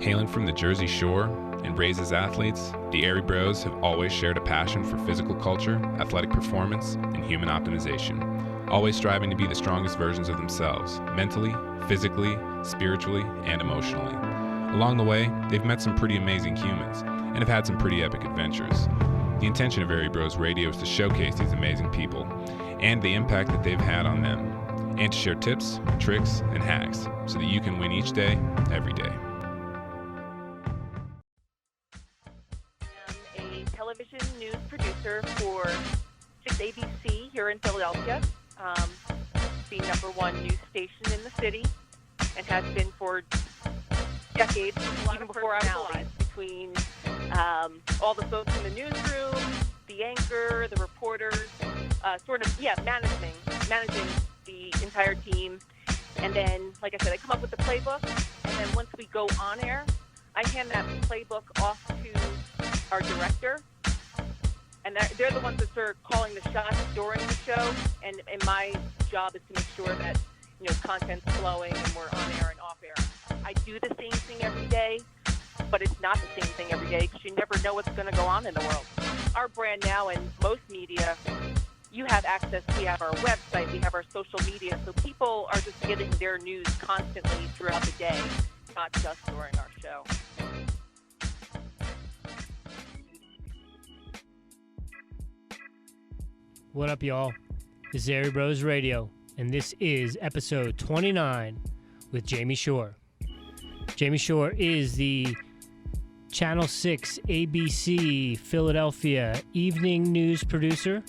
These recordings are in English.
Hailing from the Jersey Shore and raised as athletes, the Airey Bros have always shared a passion for physical culture, athletic performance, and human optimization, always striving to be the strongest versions of themselves, mentally, physically, spiritually, and emotionally. Along the way, they've met some pretty amazing humans and have had some pretty epic adventures. The intention of Airey Bros Radio is to showcase these amazing people and the impact that they've had on them, and to share tips, tricks, and hacks so that you can win each day, every day. I'm a television news producer for 6 ABC here in Philadelphia, the #1 news station in the city, and has been for decades, even before I was alive, between all the folks in the newsroom, the anchor, the reporters, managing the entire team. And then, like I said, I come up with the playbook, and then once we go on air, I hand that playbook off to our director, and they're the ones that are calling the shots during the show, and my job is to make sure that, content's flowing and we're on air and off air. I do the same thing every day, but it's not the same thing every day because you never know what's going to go on in the world. Our brand now and most media, you have access. We have our website, we have our social media, so people are just getting their news constantly throughout the day, not just during our show. What up, y'all? This is Airey Bros Radio, and this is episode 29 with Jamie Pschorr. Jamie Pschorr is the Channel 6 ABC Philadelphia evening news producer,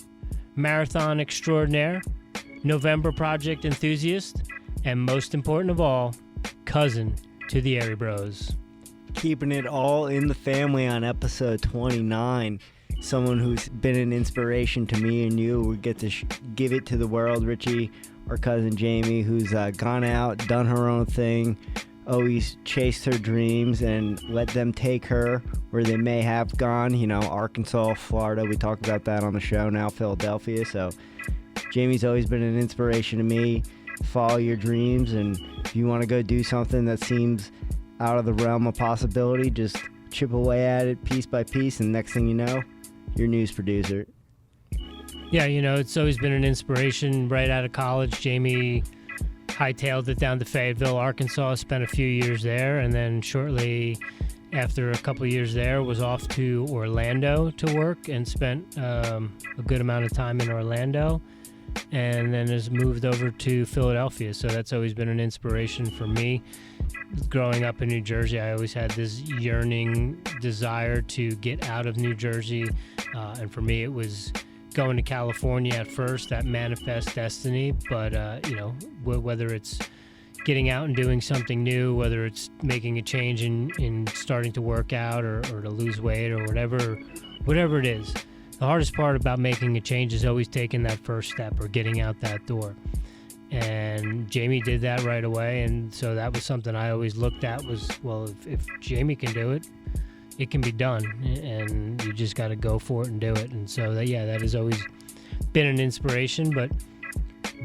marathon extraordinaire, November Project enthusiast, and most important of all, cousin to the Airey Bros. Keeping it all in the family on episode 29. Someone who's been an inspiration to me and you. We get to give it to the world. Richie, our cousin Jamie, who's gone out, done her own thing, always chased her dreams and let them take her where they may have gone. Arkansas, Florida, we talk about that on the show now, Philadelphia. So Jamie's always been an inspiration to me. Follow your dreams, and if you want to go do something that seems out of the realm of possibility, just chip away at it piece by piece, and next thing you know, you're news producer. Yeah, it's always been an inspiration. Right out of college, Jamie hightailed it down to Fayetteville, Arkansas, spent a few years there, and then shortly after a couple of years there was off to Orlando to work and spent a good amount of time in Orlando, and then has moved over to Philadelphia. So that's always been an inspiration for me. Growing up in New Jersey, I always had this yearning desire to get out of New Jersey, and for me it was going to California at first, that manifest destiny. But whether it's getting out and doing something new, whether it's making a change in starting to work out or to lose weight or whatever it is, the hardest part about making a change is always taking that first step or getting out that door. And Jamie did that right away, and so that was something I always looked at was, well, if Jamie can do it, it can be done, and you just got to go for it and do it. And so that has always been an inspiration. But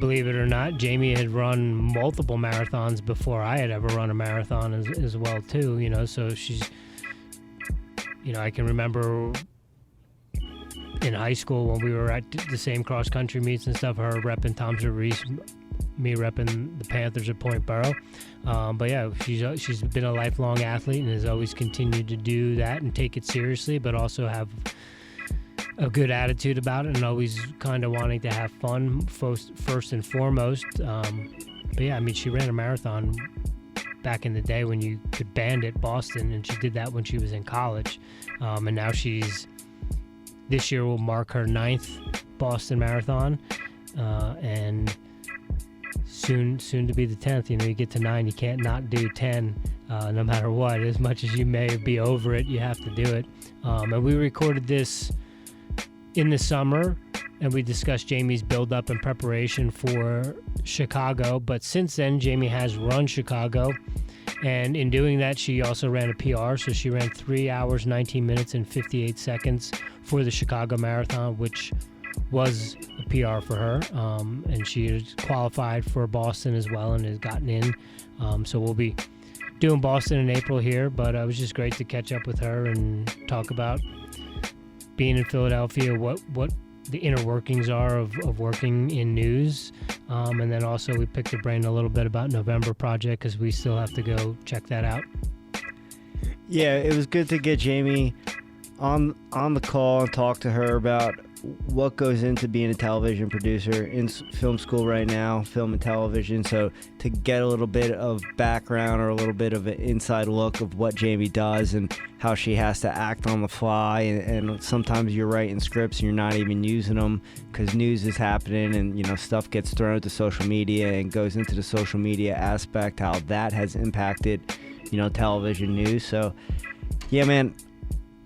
believe it or not, Jamie had run multiple marathons before I had ever run a marathon as well too. So she's, I can remember in high school when we were at the same cross country meets and stuff, her repping Tom's Reese, me repping the Panthers at Point Borough. But yeah, she's been a lifelong athlete and has always continued to do that and take it seriously, but also have a good attitude about it and always kind of wanting to have fun first and foremost. But yeah, she ran a marathon back in the day when you could bandit Boston, and she did that when she was in college. And now this year will mark her 9th Boston Marathon, and soon to be the 10th. You get to 9, you can't not do 10, no matter what. As much as you may be over it, you have to do it. And we recorded this in the summer, and we discussed Jamie's build-up and preparation for Chicago. But since then, Jamie has run Chicago, and in doing that, she also ran a PR. So she ran 3 hours, 19 minutes, and 58 seconds for the Chicago Marathon, which was a PR for her. And she has qualified for Boston as well and has gotten in. So we'll be doing Boston in April here, but it was just great to catch up with her and talk about being in Philadelphia, what the inner workings are of working in news. And then also we picked her brain a little bit about November Project because we still have to go check that out. Yeah, it was good to get Jamie on the call and talk to her about what goes into being a television producer in film school right now, film and television. So to get a little bit of background or a little bit of an inside look of what Jamie does and how she has to act on the fly. And sometimes you're writing scripts and you're not even using them because news is happening and, you know, stuff gets thrown to social media and goes into the social media aspect, how that has impacted, you know, television news. So, yeah, man,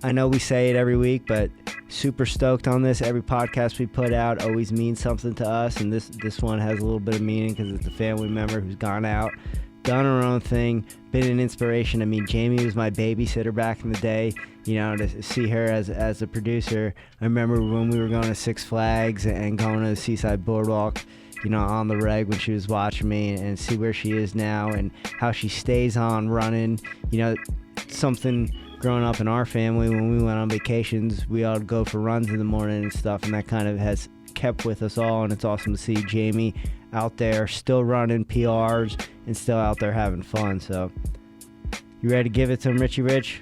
I know we say it every week, but super stoked on this. Every podcast we put out always means something to us, and this one has a little bit of meaning because it's a family member who's gone out, done her own thing, been an inspiration. I mean, Jamie was my babysitter back in the day. You know, to see her as a producer. I remember when we were going to Six Flags and going to the Seaside Boardwalk, you know, on the reg when she was watching me, and see where she is now and how she stays on running. You know, something growing up in our family, when we went on vacations, we all go for runs in the morning and stuff, and that kind of has kept with us all. And it's awesome to see Jamie out there still running PRs and still out there having fun. So you ready to give it to him, Richie Rich?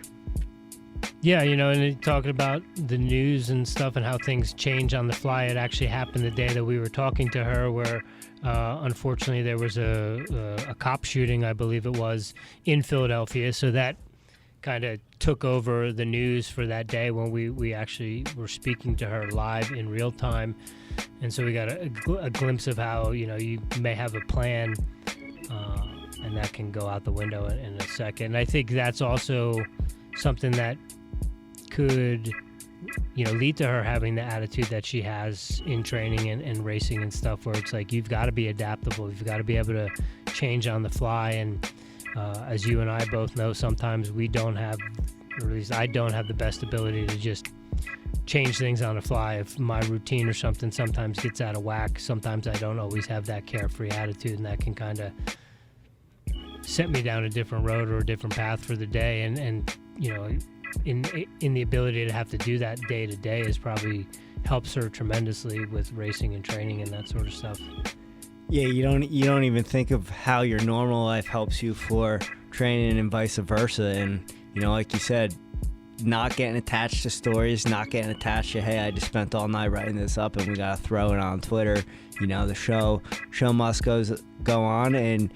Yeah, you know, and talking about the news and stuff and how things change on the fly. It actually happened the day that we were talking to her where unfortunately there was a cop shooting, I believe it was, in Philadelphia. So that kind of took over the news for that day when we actually were speaking to her live in real time. And so we got a glimpse of how, you know, you may have a plan and that can go out the window in a second. And I think that's also something that could, you know, lead to her having the attitude that she has in training and racing and stuff, where it's like you've got to be adaptable, you've got to be able to change on the fly. And as you and I both know, sometimes we don't have, or at least I don't have the best ability to just change things on the fly. If my routine or something sometimes gets out of whack, sometimes I don't always have that carefree attitude, and that can kind of set me down a different road or a different path for the day. And you know, in the ability to have to do that day to day is probably helps her tremendously with racing and training and that sort of stuff. Yeah, you don't even think of how your normal life helps you for training and vice versa. And, you know, like you said, not getting attached to stories, not getting attached to, hey, I just spent all night writing this up and we got to throw it on Twitter. You know, the show must go on, and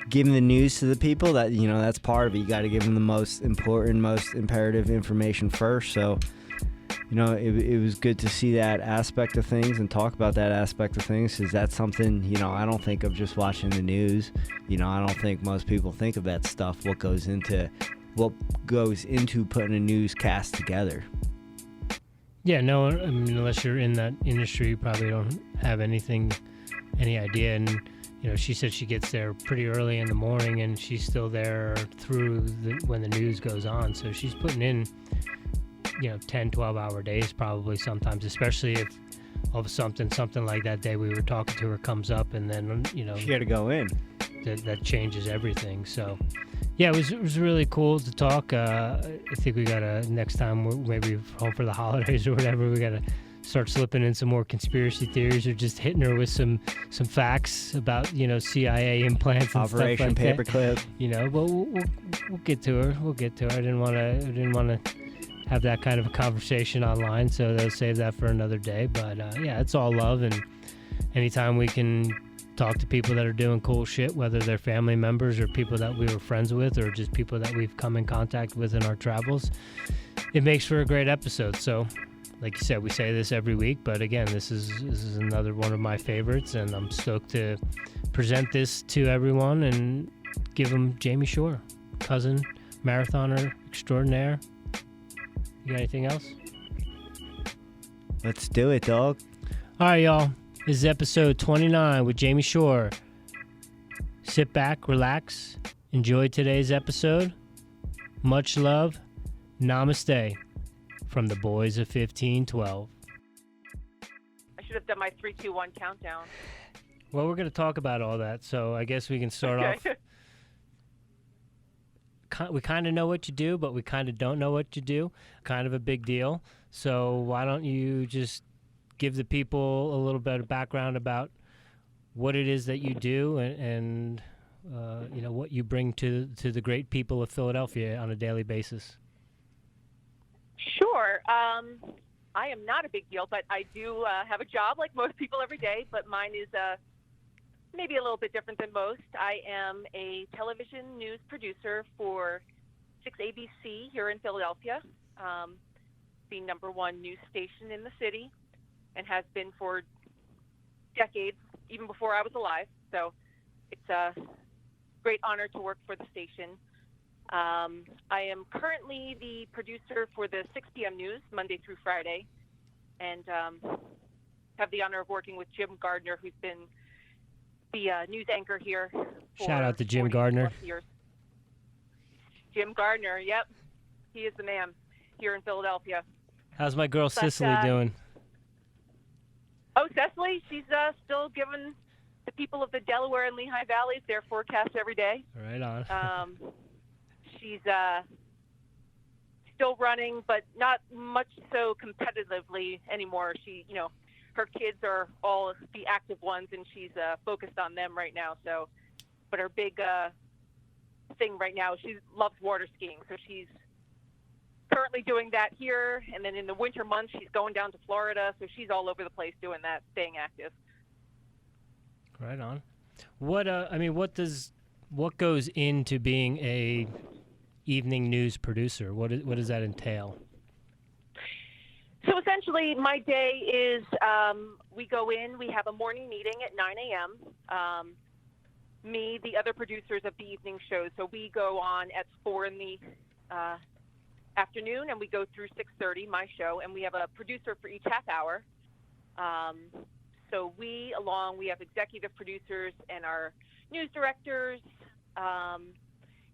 giving the news to the people, that, you know, that's part of it. You got to give them the most important, most imperative information first. So, you know, it was good to see that aspect of things and talk about that aspect of things, because that's something, you know, I don't think of just watching the news. You know, I don't think most people think of that stuff, what goes into putting a newscast together. Yeah, no, I mean, unless you're in that industry, you probably don't have any idea. And, you know, she said she gets there pretty early in the morning and she's still there through when the news goes on. So she's putting in, you know, 10, 12-hour days probably sometimes, especially if all of something like that day we were talking to her comes up, and then, you know, She got to go in. That changes everything. So, yeah, it was really cool to talk. I think we got to, next time, maybe home for the holidays or whatever, we got to start slipping in some more conspiracy theories or just hitting her with some facts about, you know, CIA implants and Operation stuff like Paperclip. that. You know, but we'll get to her. We'll get to her. I didn't want to have that kind of a conversation online, so they'll save that for another day. But yeah, it's all love, and anytime we can talk to people that are doing cool shit, whether they're family members or people that we were friends with or just people that we've come in contact with in our travels, it makes for a great episode. So, like you said, we say this every week, but again, this is another one of my favorites, and I'm stoked to present this to everyone and give them Jamie Pschorr, cousin, marathoner extraordinaire. You got anything else? Let's do it, dog. All right, y'all. This is episode 29 with Jamie Pschorr. Sit back, relax, enjoy today's episode. Much love. Namaste from the boys of 1512. I should have done my 3, 2, 1 countdown. Well, we're going to talk about all that, so I guess we can start off. we kind of know what you do, but we kind of don't know what you do. Kind of a big deal. So why don't you just give the people a little bit of background about what it is that you do and what you bring to the great people of Philadelphia on a daily basis. Sure. I am not a big deal, but I do have a job like most people every day, but mine is maybe a little bit different than most. I am a television news producer for 6 ABC here in Philadelphia, the #1 news station in the city, and has been for decades, even before I was alive. So it's a great honor to work for the station. I am currently the producer for the 6 p.m. news, Monday through Friday, and have the honor of working with Jim Gardner, who's been the news anchor here for Shout out to Jim 40 Gardner. plus years. Jim Gardner, yep. He is the man here in Philadelphia. How's my girl Cicely doing? Oh, Cecily, she's still giving the people of the Delaware and Lehigh Valleys their forecast every day. Right on. She's still running, but not much so competitively anymore. Her kids are all the active ones, and she's focused on them right now. So, but her big thing right now, she loves water skiing, so she's currently doing that here. And then in the winter months, she's going down to Florida, so she's all over the place doing that, staying active. Right on. What what goes into being a evening news producer? What does that entail? So essentially, my day is we go in, we have a morning meeting at 9 a.m. Me, the other producers of the evening shows, so we go on at 4 in the afternoon, and we go through 6:30, my show, and we have a producer for each half hour. So we have executive producers and our news directors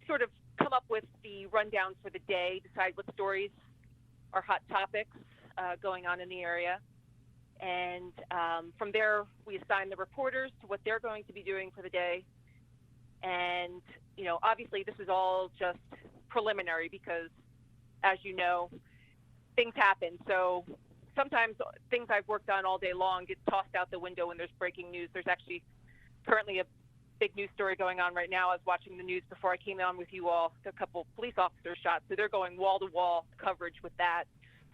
sort of come up with the rundown for the day, decide what stories are hot topics going on in the area. And from there, we assign the reporters to what they're going to be doing for the day. And, obviously this is all just preliminary because, as you know, things happen. So sometimes things I've worked on all day long get tossed out the window when there's breaking news. There's actually currently a big news story going on right now. I was watching the news before I came on with you all. A couple police officers shot, so they're going wall-to-wall coverage with that.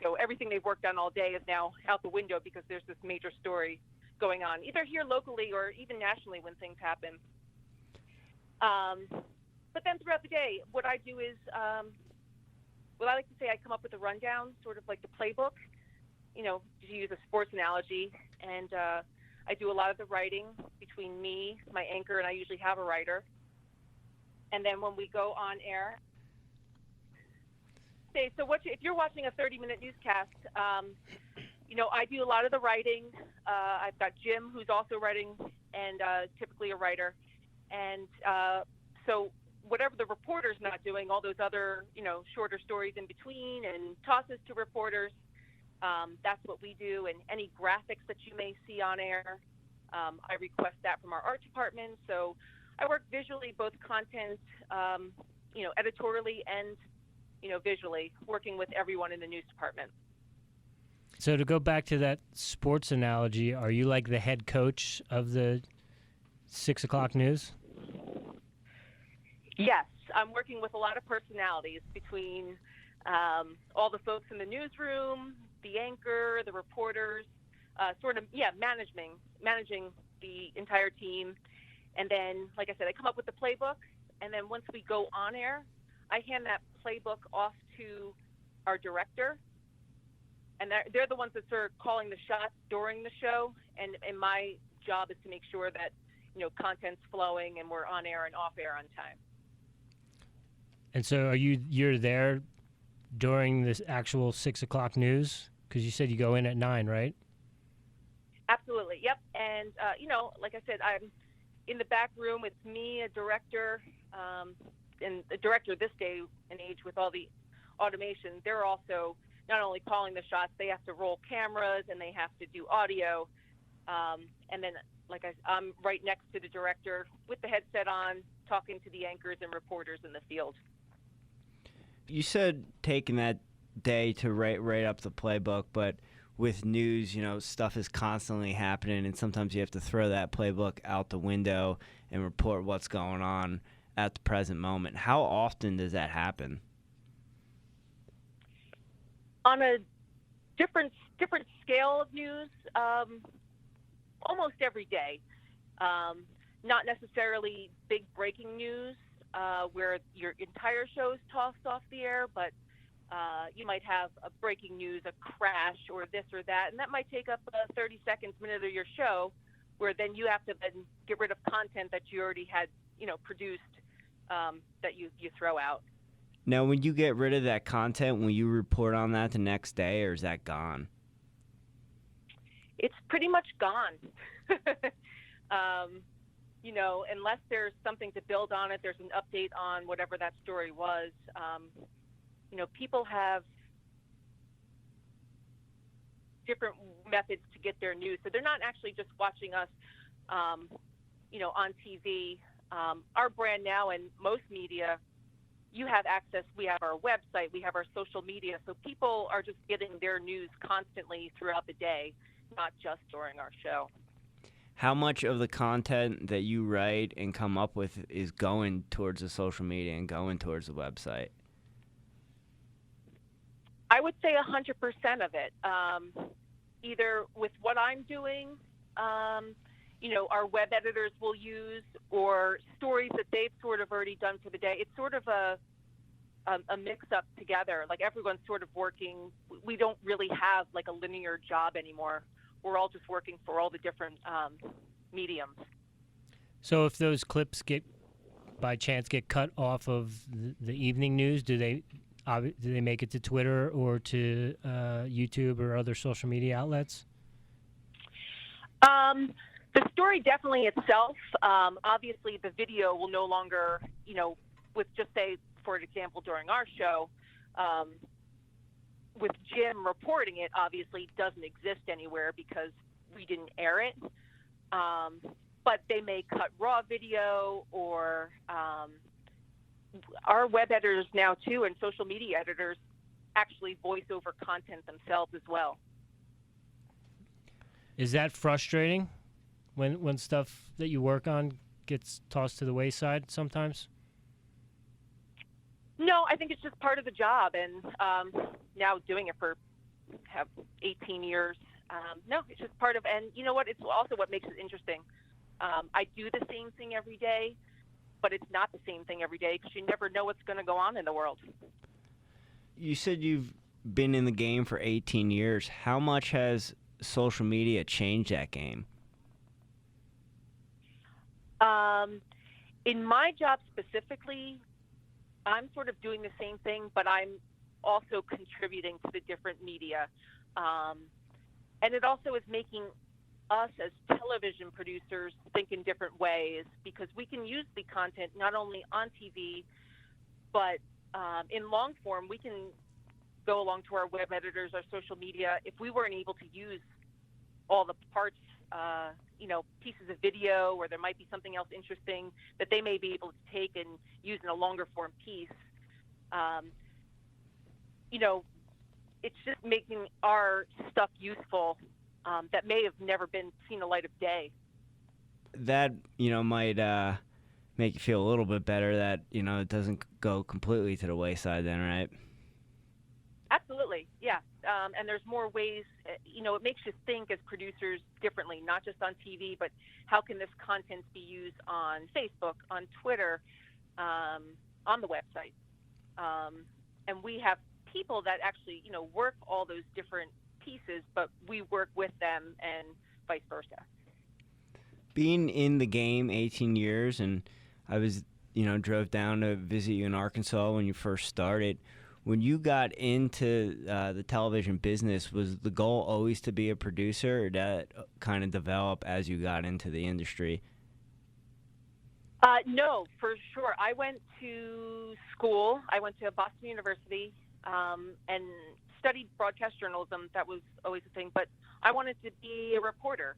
So everything they've worked on all day is now out the window because there's this major story going on, either here locally or even nationally when things happen. But then throughout the day, what I do is, I like to say I come up with a rundown, sort of like the playbook, to use a sports analogy. And I do a lot of the writing between me, my anchor, and I usually have a writer. And then when we go on air, so if you're watching a 30-minute newscast, I do a lot of the writing. I've got Jim, who's also writing and typically a writer. And so whatever the reporter's not doing, all those other, shorter stories in between and tosses to reporters, that's what we do. And any graphics that you may see on air, I request that from our art department. So I work visually, both content, editorially and visually, working with everyone in the news department. So to go back to that sports analogy, are you like the head coach of the 6 o'clock news? Yes, I'm working with a lot of personalities between all the folks in the newsroom, the anchor, the reporters, managing the entire team. And then, like I said, I come up with the playbook, and then once we go on air, I hand that playbook off to our director, and they're the ones that start calling the shots during the show, and my job is to make sure that content's flowing and we're on air and off air on time. And so you're there during this actual 6 o'clock news? Because you said you go in at 9, right? Absolutely, yep. And like I said, I'm in the back room. It's me, a director, and the director this day and age with all the automation. They're also not only calling the shots, they have to roll cameras and they have to do audio. And then, I'm right next to the director with the headset on, talking to the anchors and reporters in the field. You said taking that day to write up the playbook, but with news, stuff is constantly happening, and sometimes you have to throw that playbook out the window and report what's going on at the present moment. How often does that happen? On a different scale of news, almost every day. Not necessarily big breaking news where your entire show is tossed off the air, but you might have a breaking news, a crash, or this or that, and that might take up 30 seconds, minute of your show, where then you have to then get rid of content that you already had, produced that you throw out. Now, when you get rid of that content, will you report on that the next day, or is that gone? It's pretty much gone. Unless there's something to build on it, there's an update on whatever that story was. People have different methods to get their news. So they're not actually just watching us, on TV. Our brand now and most media, you have access. We have our website, we have our social media. So people are just getting their news constantly throughout the day, not just during our show. How much of the content that you write and come up with is going towards the social media and going towards the website? I would say 100% of it. Either with what I'm doing, our web editors will use, or stories that they've sort of already done for the day. It's sort of a mix-up together. Like, everyone's sort of working. We don't really have like a linear job anymore. We're all just working for all the different mediums. So if those clips by chance get cut off of the evening news, do they make it to Twitter or to YouTube or other social media outlets? The story definitely itself. Obviously, the video will no longer, with just say, for example, during our show, with Jim reporting it, obviously doesn't exist anywhere because we didn't air it. But they may cut raw video, or our web editors now too, and social media editors actually voice over content themselves as well. Is that frustrating when stuff that you work on gets tossed to the wayside sometimes? No, I think it's just part of the job, and now doing it for 18 years. No, it's just part of, and you know what? It's also what makes it interesting. I do the same thing every day, but it's not the same thing every day because you never know what's going to go on in the world. You said you've been in the game for 18 years. How much has social media changed that game? In my job specifically, I'm sort of doing the same thing, but I'm also contributing to the different media. And it also is making us as television producers think in different ways, because we can use the content not only on TV, but in long form. We can go along to our web editors, our social media. If we weren't able to use all the parts, pieces of video, or there might be something else interesting that they may be able to take and use in a longer form piece, it's just making our stuff useful that may have never been seen the light of day. That, might make you feel a little bit better that, it doesn't go completely to the wayside then, right? Absolutely, yeah. And there's more ways, it makes you think as producers differently, not just on TV, but how can this content be used on Facebook, on Twitter, on the website? And we have people that actually, work all those different pieces, but we work with them and vice versa. Being in the game 18 years, and I was, drove down to visit you in Arkansas when you first started. When you got into the television business, was the goal always to be a producer, or did that kind of develop as you got into the industry? No, for sure. I went to school. I went to Boston University and studied broadcast journalism. That was always a thing. But I wanted to be a reporter.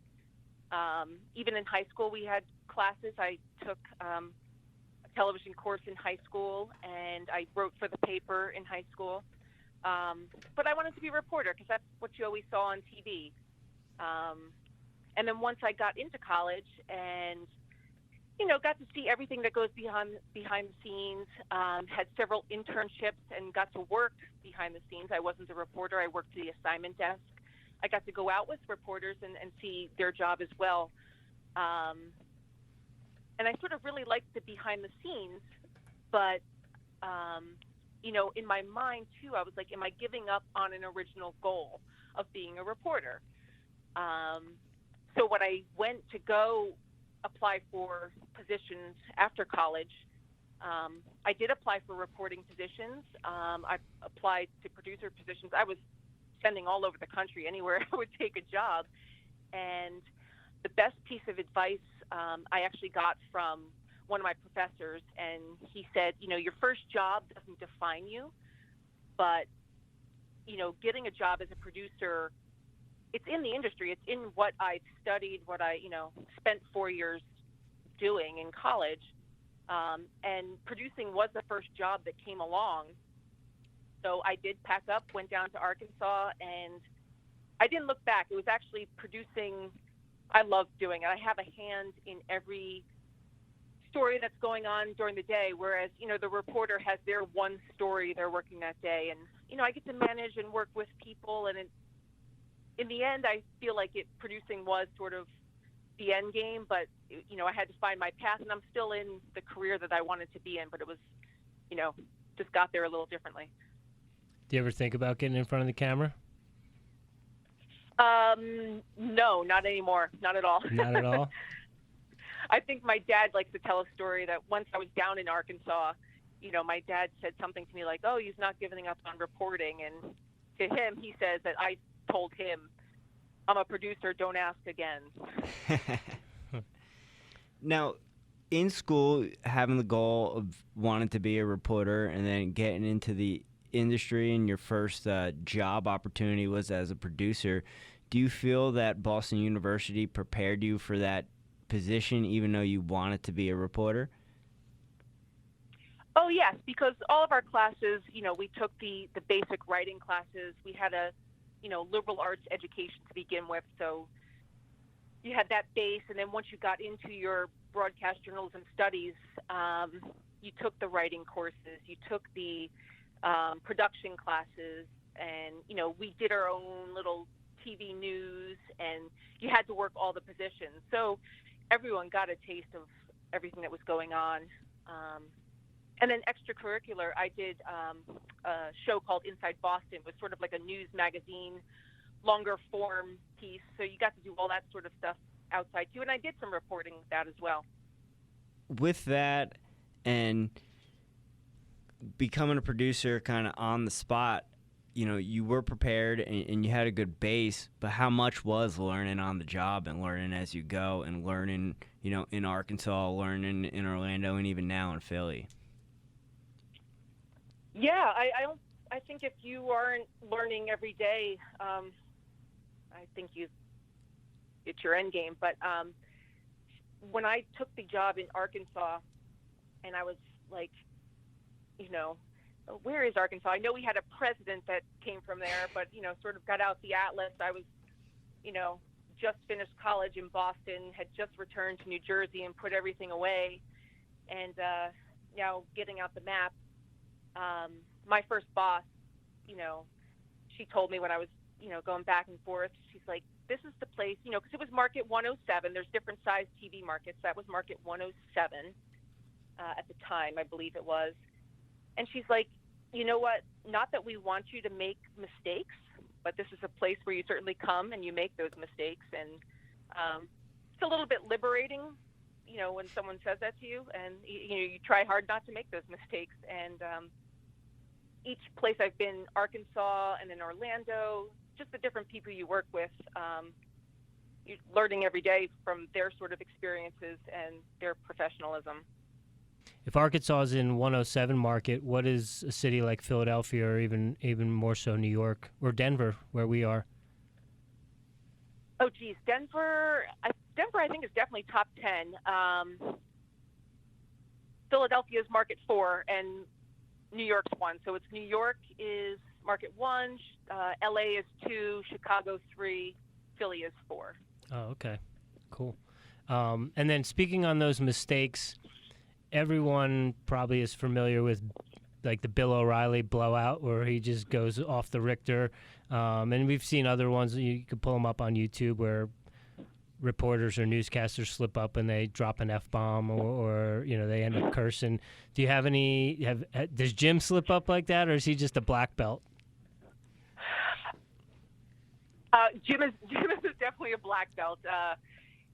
Even in high school, we had classes. I took television course in high school, and I wrote for the paper in high school. But I wanted to be a reporter because that's what you always saw on TV. And then once I got into college and, got to see everything that goes behind the scenes, had several internships and got to work behind the scenes. I wasn't a reporter. I worked the assignment desk. I got to go out with reporters and see their job as well. And I sort of really liked the behind the scenes, but, in my mind too, I was like, am I giving up on an original goal of being a reporter? So when I went to go apply for positions after college, I did apply for reporting positions. I applied to producer positions. I was sending all over the country, anywhere I would take a job. And the best piece of advice I actually got from one of my professors, and he said, your first job doesn't define you, but, getting a job as a producer, it's in the industry. It's in what I studied, what I, spent 4 years doing in college. And producing was the first job that came along. So I did pack up, went down to Arkansas, and I didn't look back. It was actually producing. I love doing it. I have a hand in every story that's going on during the day, whereas, the reporter has their one story they're working that day. And, I get to manage and work with people. And in the end, I feel like producing was sort of the end game, but, I had to find my path, and I'm still in the career that I wanted to be in, but it was, just got there a little differently. Do you ever think about getting in front of the camera? No, not anymore. Not at all. Not at all? I think my dad likes to tell a story that once I was down in Arkansas, my dad said something to me like, oh, he's not giving up on reporting. And to him, he says that I told him, I'm a producer, don't ask again. Now, in school, having the goal of wanting to be a reporter and then getting into the industry, and your first job opportunity was as a producer, do you feel that Boston University prepared you for that position even though you wanted to be a reporter? Oh, yes, because all of our classes, we took the basic writing classes. We had a, liberal arts education to begin with, so you had that base, and then once you got into your broadcast journalism studies, you took the writing courses, you took the production classes, and we did our own little TV news, and you had to work all the positions. So everyone got a taste of everything that was going on. And then extracurricular, I did a show called Inside Boston. It was sort of like a news magazine, longer form piece. So you got to do all that sort of stuff outside too. And I did some reporting with that as well. With that and becoming a producer kind of on the spot, you were prepared and you had a good base, but how much was learning on the job and learning as you go and learning, in Arkansas, learning in Orlando, and even now in Philly? Yeah, I think if you aren't learning every day, I think it's your end game. But when I took the job in Arkansas, and I was like, where is Arkansas? I know we had a president that came from there, but, sort of got out the atlas. I was, just finished college in Boston, had just returned to New Jersey and put everything away. And now getting out the map, my first boss, she told me when I was, going back and forth, she's like, this is the place, because it was Market 107. There's different size TV markets. That was Market 107 at the time, I believe it was. And she's like, you know what? Not that we want you to make mistakes, but this is a place where you certainly come and you make those mistakes. And it's a little bit liberating, when someone says that to you, and you try hard not to make those mistakes. And each place I've been, Arkansas and then Orlando, just the different people you work with, you're learning every day from their sort of experiences and their professionalism. If Arkansas is in 107 market, what is a city like Philadelphia, or even more so New York or Denver, where we are? Oh, geez, Denver, I think is definitely top 10. Philadelphia is market 4 and New York's 1. So it's New York is market 1, LA is 2, Chicago 3, Philly is 4. Oh, okay. Cool. And then speaking on those mistakes, everyone probably is familiar with like the Bill O'Reilly blowout where he just goes off the Richter. And we've seen other ones. You could pull them up on YouTube where reporters or newscasters slip up and they drop an F-bomb or they end up cursing. Do you have any does Jim slip up like that, or is he just a black belt? Jim is definitely a black belt.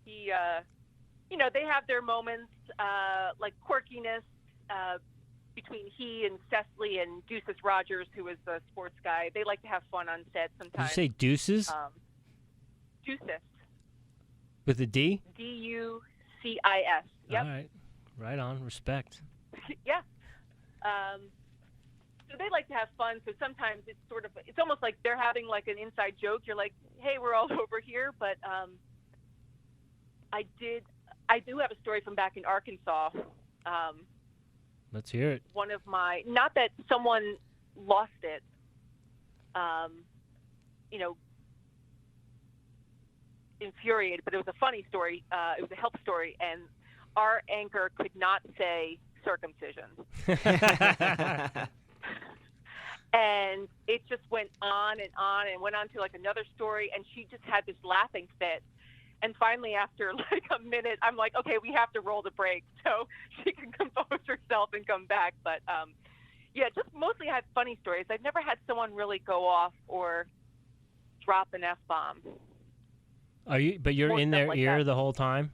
He they have their moments like quirkiness between he and Cecily and Deuces Rogers, who is the sports guy. They like to have fun on set sometimes. Did you say Deuces? Deuces. With a D? Ducis. Yep. All right. Right on. Respect. Yeah. So they like to have fun. So sometimes it's almost like they're having like an inside joke. You're like, hey, we're all over here. But I do have a story from back in Arkansas. Let's hear it. One of my, not that someone lost it, infuriated, but it was a funny story. It was a help story, and our anchor could not say circumcision. And it just went on and went on to like another story, and she just had this laughing fit. And finally, after like a minute, I'm like, okay, we have to roll the break so she can compose herself and come back. But just mostly had funny stories. I've never had someone really go off or drop an F-bomb. But you're in their ear the whole time?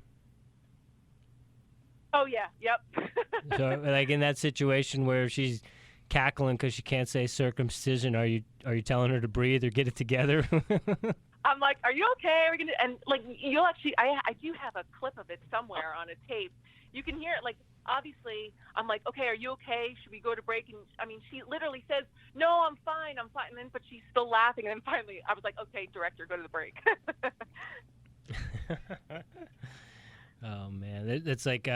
Oh, yeah. Yep. So, like in that situation where she's cackling because she can't say circumcision, are you telling her to breathe or get it together? I'm like, are you okay? Are we gonna? And like, you'll actually, I do have a clip of it somewhere on a tape. You can hear it. Like, obviously, I'm like, okay, are you okay? Should we go to break? And I mean, she literally says, no, I'm fine. And then, but she's still laughing. And then finally, I was like, okay, director, go to the break. Oh man, it's like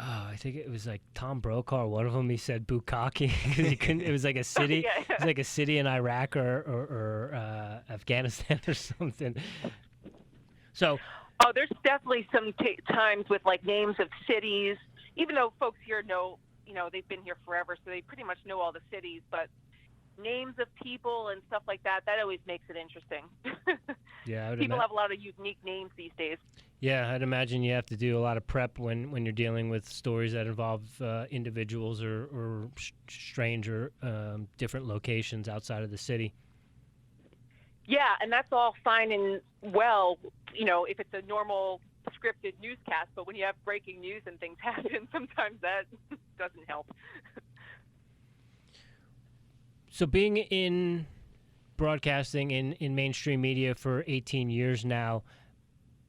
I think it was like Tom Brokaw. One of them, he said bukkake because he couldn't. It was like a city. Yeah. It was like a city in Iraq or Afghanistan or something. So. Oh, there's definitely some times with like names of cities. Even though folks here know, they've been here forever, so they pretty much know all the cities. But names of people and stuff like that always makes it interesting. Yeah, people have a lot of unique names these days. Yeah, I'd imagine you have to do a lot of prep when you're dealing with stories that involve individuals or strange or different locations outside of the city. Yeah, and that's all fine and well, if it's a normal scripted newscast, but when you have breaking news and things happen, sometimes that doesn't help. So being in broadcasting in mainstream media for 18 years now,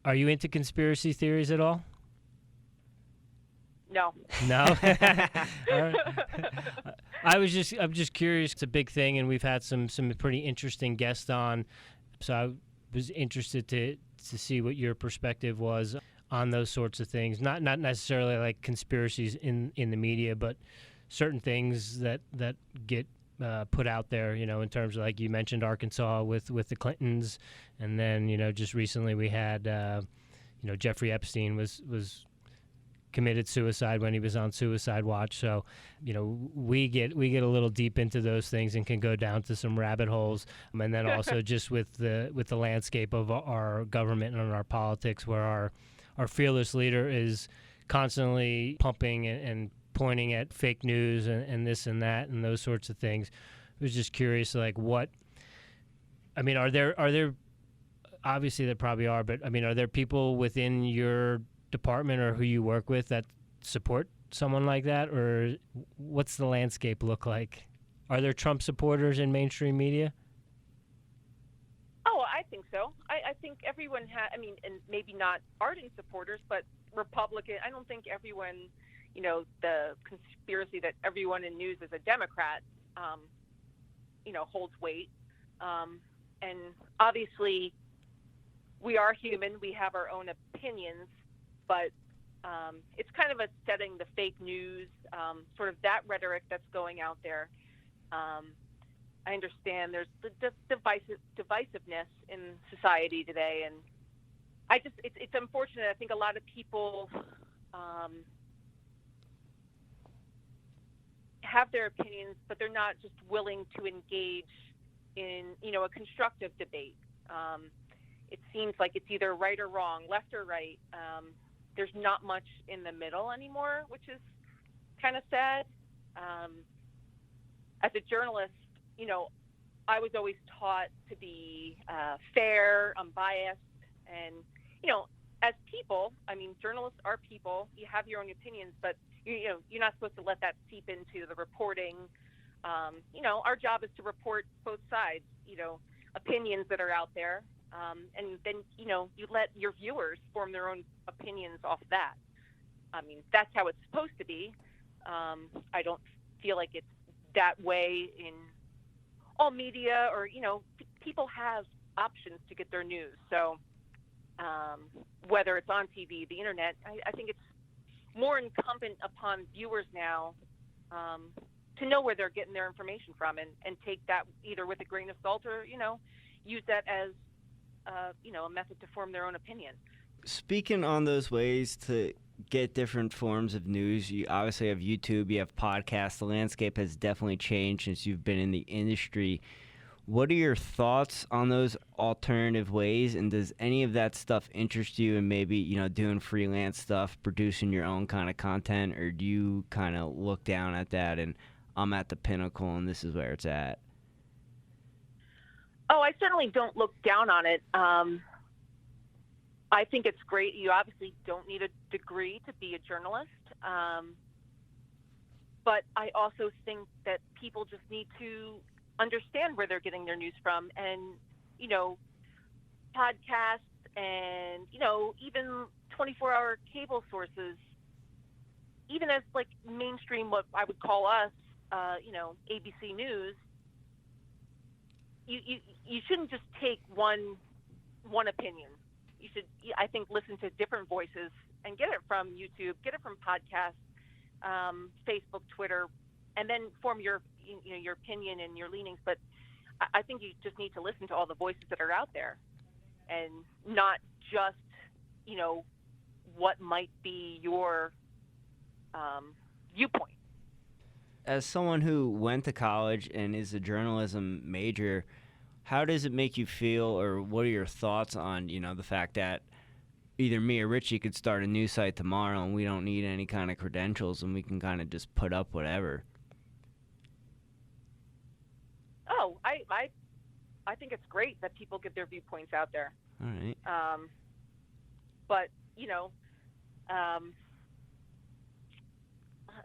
are you into conspiracy theories at all? No. No? All right. I'm just curious. It's a big thing, and we've had some pretty interesting guests on. So I was interested to see what your perspective was on those sorts of things. Not necessarily like conspiracies in the media, but certain things that get put out there, in terms of, like you mentioned, Arkansas with the Clintons, and then just recently we had Jeffrey Epstein was committed suicide when he was on suicide watch. So we get a little deep into those things and can go down to some rabbit holes, and then also just with the landscape of our government and our politics, where our fearless leader is constantly pumping and pointing at fake news and this and that and those sorts of things. I was just curious, like, are there obviously there probably are, but are there people within your department or who you work with that support someone like that, or what's the landscape look like? Are there Trump supporters in mainstream media? Oh, I think so. I think everyone and maybe not ardent supporters, but Republican. I don't think everyone, the conspiracy that everyone in news is a Democrat, holds weight. And obviously, we are human. We have our own opinions, but it's kind of a setting the fake news, sort of that rhetoric that's going out there. I understand there's the divisiveness in society today, and it's unfortunate. I think a lot of people have their opinions, but they're not just willing to engage in, a constructive debate. It seems like it's either right or wrong, left or right. There's not much in the middle anymore, which is kind of sad. As a journalist, I was always taught to be fair, unbiased, and, as people, journalists are people. You have your own opinions, but you're not supposed to let that seep into the reporting. Our job is to report both sides, opinions that are out there, and then you let your viewers form their own opinions off that. That's how it's supposed to be. I don't feel like it's that way in all media, or people have options to get their news. So whether it's on TV, the internet, I think it's more incumbent upon viewers now to know where they're getting their information from, and take that either with a grain of salt, or use that as a method to form their own opinion. Speaking on those ways to get different forms of news, you obviously have YouTube, you have podcasts. The landscape has definitely changed since you've been in the industry. What are your thoughts on those alternative ways, and does any of that stuff interest you in maybe, doing freelance stuff, producing your own kind of content, or do you kind of look down at that and I'm at the pinnacle and this is where it's at? Oh, I certainly don't look down on it. I think it's great. You obviously don't need a degree to be a journalist. But I also think that people just need to understand where they're getting their news from, and, podcasts and, even 24-hour cable sources, even as like mainstream, what I would call us, ABC News, you shouldn't just take one opinion. You should, I think, listen to different voices and get it from YouTube, get it from podcasts, Facebook, Twitter, and then form your opinion and your leanings. But I think you just need to listen to all the voices that are out there, and not just, what might be your viewpoint. As someone who went to college and is a journalism major, how does it make you feel, or what are your thoughts on, the fact that either me or Richie could start a news site tomorrow and we don't need any kind of credentials and we can kind of just put up whatever? Oh, I think it's great that people get their viewpoints out there. All right. But,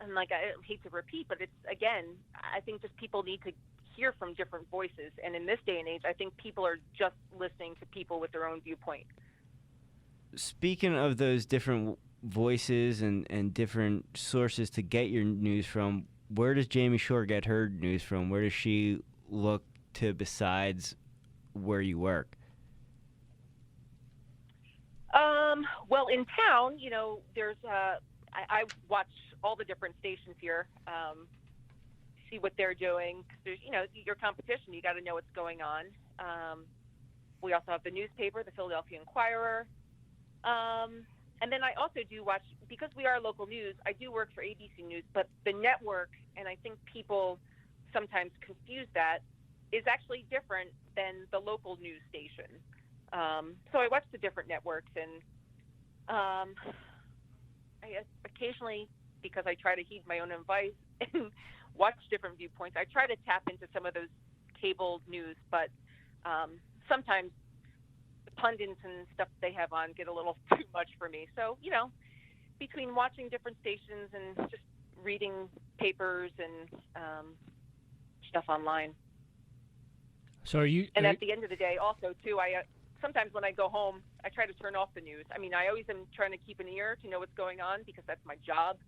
and like, I hate to repeat, but it's, again, I think just people need to hear from different voices. And in this day and age, I think people are just listening to people with their own viewpoint. Speaking of those different voices and different sources to get your news from, where does Jamie Pschorr get her news from? Where does she look to besides where you work? Well, in town, there's I watch all the different stations here, see what they're doing. 'Cause there's, your competition, you got to know what's going on. We also have the newspaper, the Philadelphia Inquirer. And then I also do watch, because we are local news, I do work for ABC News, but the network, and I think people sometimes confuse that, is actually different than the local news station. So I watch the different networks, and I occasionally, because I try to heed my own advice and watch different viewpoints, I try to tap into some of those cable news, but sometimes the pundits and stuff they have on get a little too much for me. So, between watching different stations and just reading papers and stuff online. So are you? And at the end of the day, also too, I sometimes when I go home, I try to turn off the news. I always am trying to keep an ear to know what's going on because that's my job.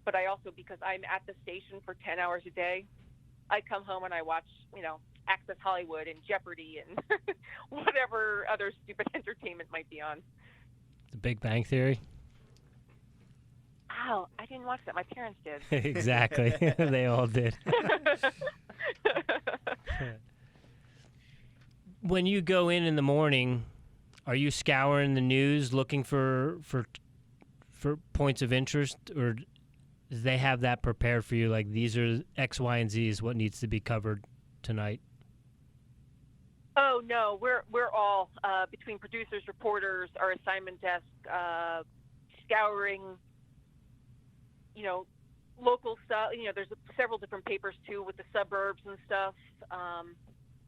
But I also, because I'm at the station for 10 hours a day, I come home and I watch, Access Hollywood and Jeopardy and whatever other stupid entertainment might be on. The Big Bang Theory. wow, I didn't watch that. My parents did. Exactly. They all did. When you go in the morning, are you scouring the news looking for points of interest, or do they have that prepared for you? Like, these are X, Y, and Z is what needs to be covered tonight. Oh no, we're all between producers, reporters, our assignment desk, scouring. Local stuff. There's several different papers too with the suburbs and stuff.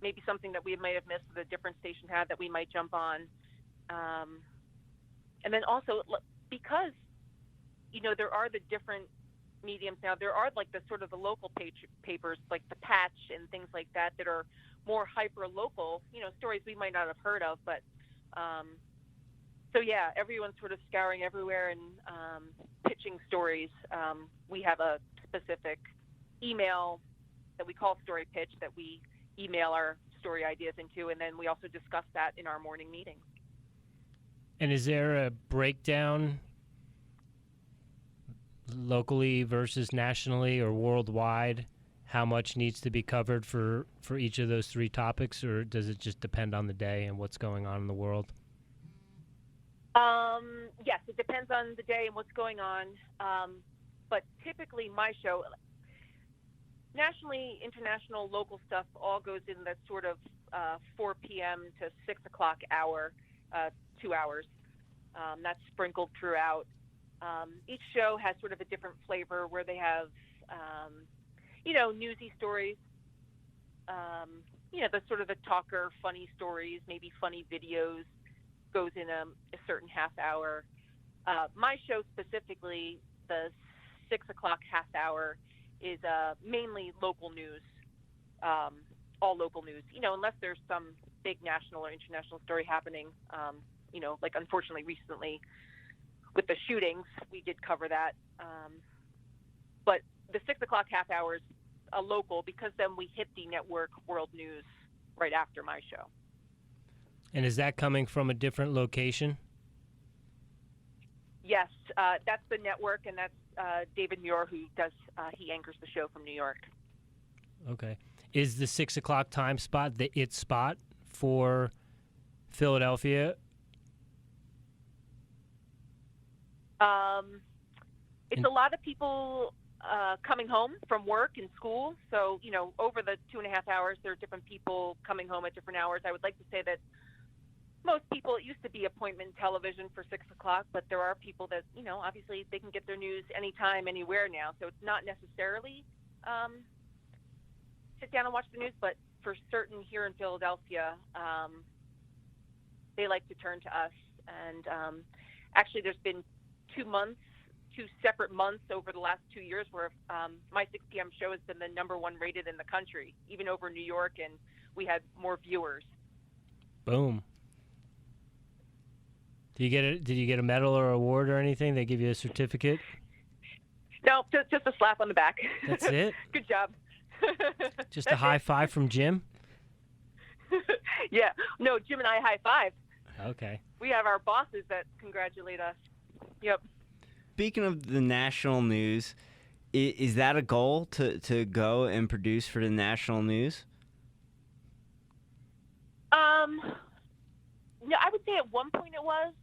Maybe something that we might have missed that a different station had that we might jump on. And then also, because there are the different mediums now. There are like the sort of the local papers, like the Patch and things like that are more hyper local. Stories we might not have heard of, but. So yeah, everyone's sort of scouring everywhere and pitching stories. We have a specific email that we call Story Pitch that we email our story ideas into, and then we also discuss that in our morning meetings. And is there a breakdown locally versus nationally or worldwide? How much needs to be covered for each of those three topics, or does it just depend on the day and what's going on in the world? Yes, it depends on the day and what's going on. But typically my show, nationally, international, local stuff all goes in the sort of 4 p.m. to 6 o'clock hour, 2 hours. That's sprinkled throughout. Each show has sort of a different flavor where they have, newsy stories, the sort of the talker, funny stories, maybe funny videos, goes in a certain half hour. My show specifically, the 6 o'clock half hour, is mainly local news, all local news. Unless there's some big national or international story happening. Like unfortunately recently with the shootings, we did cover that. But the 6 o'clock half hour is a local because then we hit the network world news right after my show. And is that coming from a different location? Yes, that's the network, and that's David Muir, who does. He anchors the show from New York. Okay. Is the 6 o'clock time spot the it spot for Philadelphia? It's a lot of people coming home from work and school. So, over the 2.5 hours, there are different people coming home at different hours. I would like to say that most people, it used to be appointment television for 6 o'clock, but there are people that, obviously they can get their news anytime, anywhere now. So it's not necessarily sit down and watch the news, but for certain here in Philadelphia, they like to turn to us. And actually there's been 2 separate months over the last 2 years where my 6 p.m. show has been the #1 rated in the country, even over New York, and we had more viewers. Boom. Did you get a medal or award or anything? They give you a certificate? No, just a slap on the back. That's it? Good job. Just a high five from Jim? Yeah. No, Jim and I high five. Okay. We have our bosses that congratulate us. Yep. Speaking of the national news, is that a goal to go and produce for the national news? No, I would say at one point it was.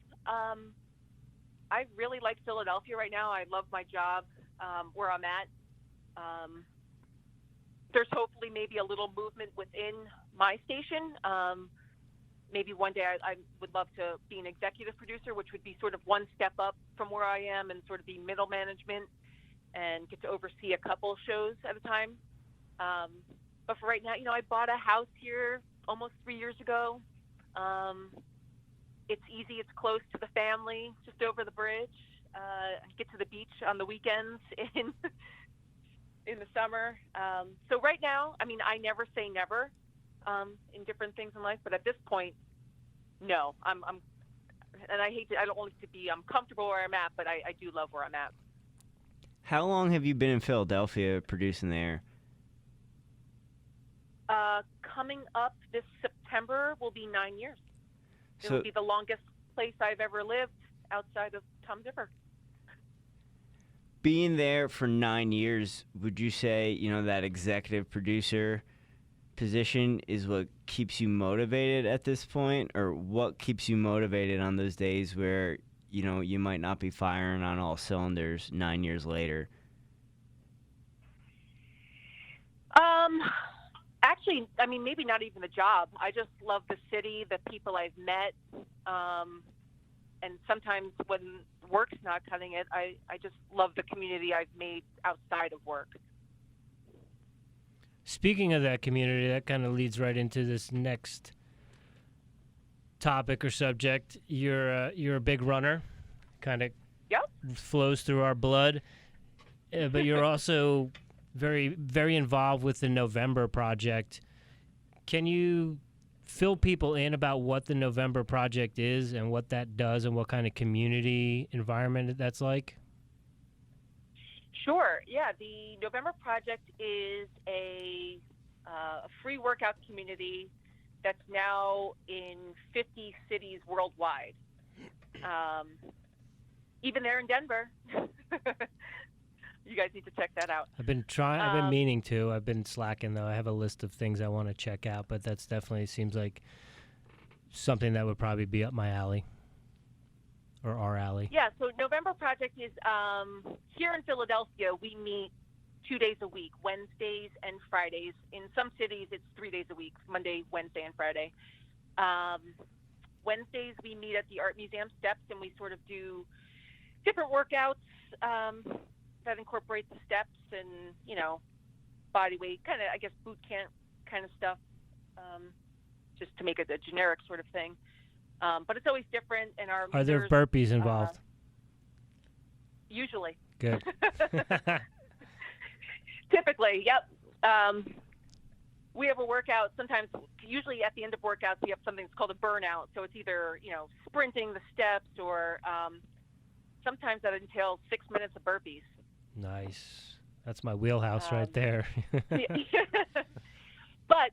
I really like Philadelphia right now. I love my job where I'm at. There's hopefully maybe a little movement within my station. Maybe one day I would love to be an executive producer, which would be sort of one step up from where I am and sort of be middle management and get to oversee a couple shows at a time. But for right now, I bought a house here almost 3 years ago. It's easy. It's close to the family, just over the bridge. I get to the beach on the weekends in the summer. So right now, I never say never in different things in life, but at this point, no. I don't want it to be, I'm comfortable where I'm at, but I do love where I'm at. How long have you been in Philadelphia producing there? Coming up this September will be 9 years. It So, will be the longest place I've ever lived outside of Tom's River. being there for 9 years, would you say, that executive producer position is what keeps you motivated at this point? Or what keeps you motivated on those days where, you might not be firing on all cylinders 9 years later? Actually, I mean, maybe not even the job. I just love the city, the people I've met. And sometimes when work's not cutting it, I just love the community I've made outside of work. Speaking of that community, that kind of leads right into this next topic or subject. You're a big runner, kind of flows through our blood, but you're also very, very involved with the November Project. Can you fill people in about what the November Project is and what that does and what kind of community environment that's like? Sure. Yeah, the November Project is a free workout community that's now in 50 cities worldwide. Even there in Denver. You guys need to check that out. I've been meaning to. I've been slacking, though. I have a list of things I want to check out, but that's definitely seems like something that would probably be up my alley or our alley. Yeah, so November Project is here in Philadelphia. We meet 2 days a week, Wednesdays and Fridays. In some cities, it's 3 days a week, Monday, Wednesday, and Friday. Wednesdays, we meet at the Art Museum steps, and we sort of do different workouts that incorporate the steps and, body weight, kind of, I guess, boot camp kind of stuff, just to make it a generic sort of thing. But it's always different. And Are there burpees involved? Usually. Good. Typically, yep. We have a workout sometimes, usually at the end of workouts, we have something that's called a burnout. So it's either, sprinting the steps or sometimes that entails 6 minutes of burpees. Nice. That's my wheelhouse right there. But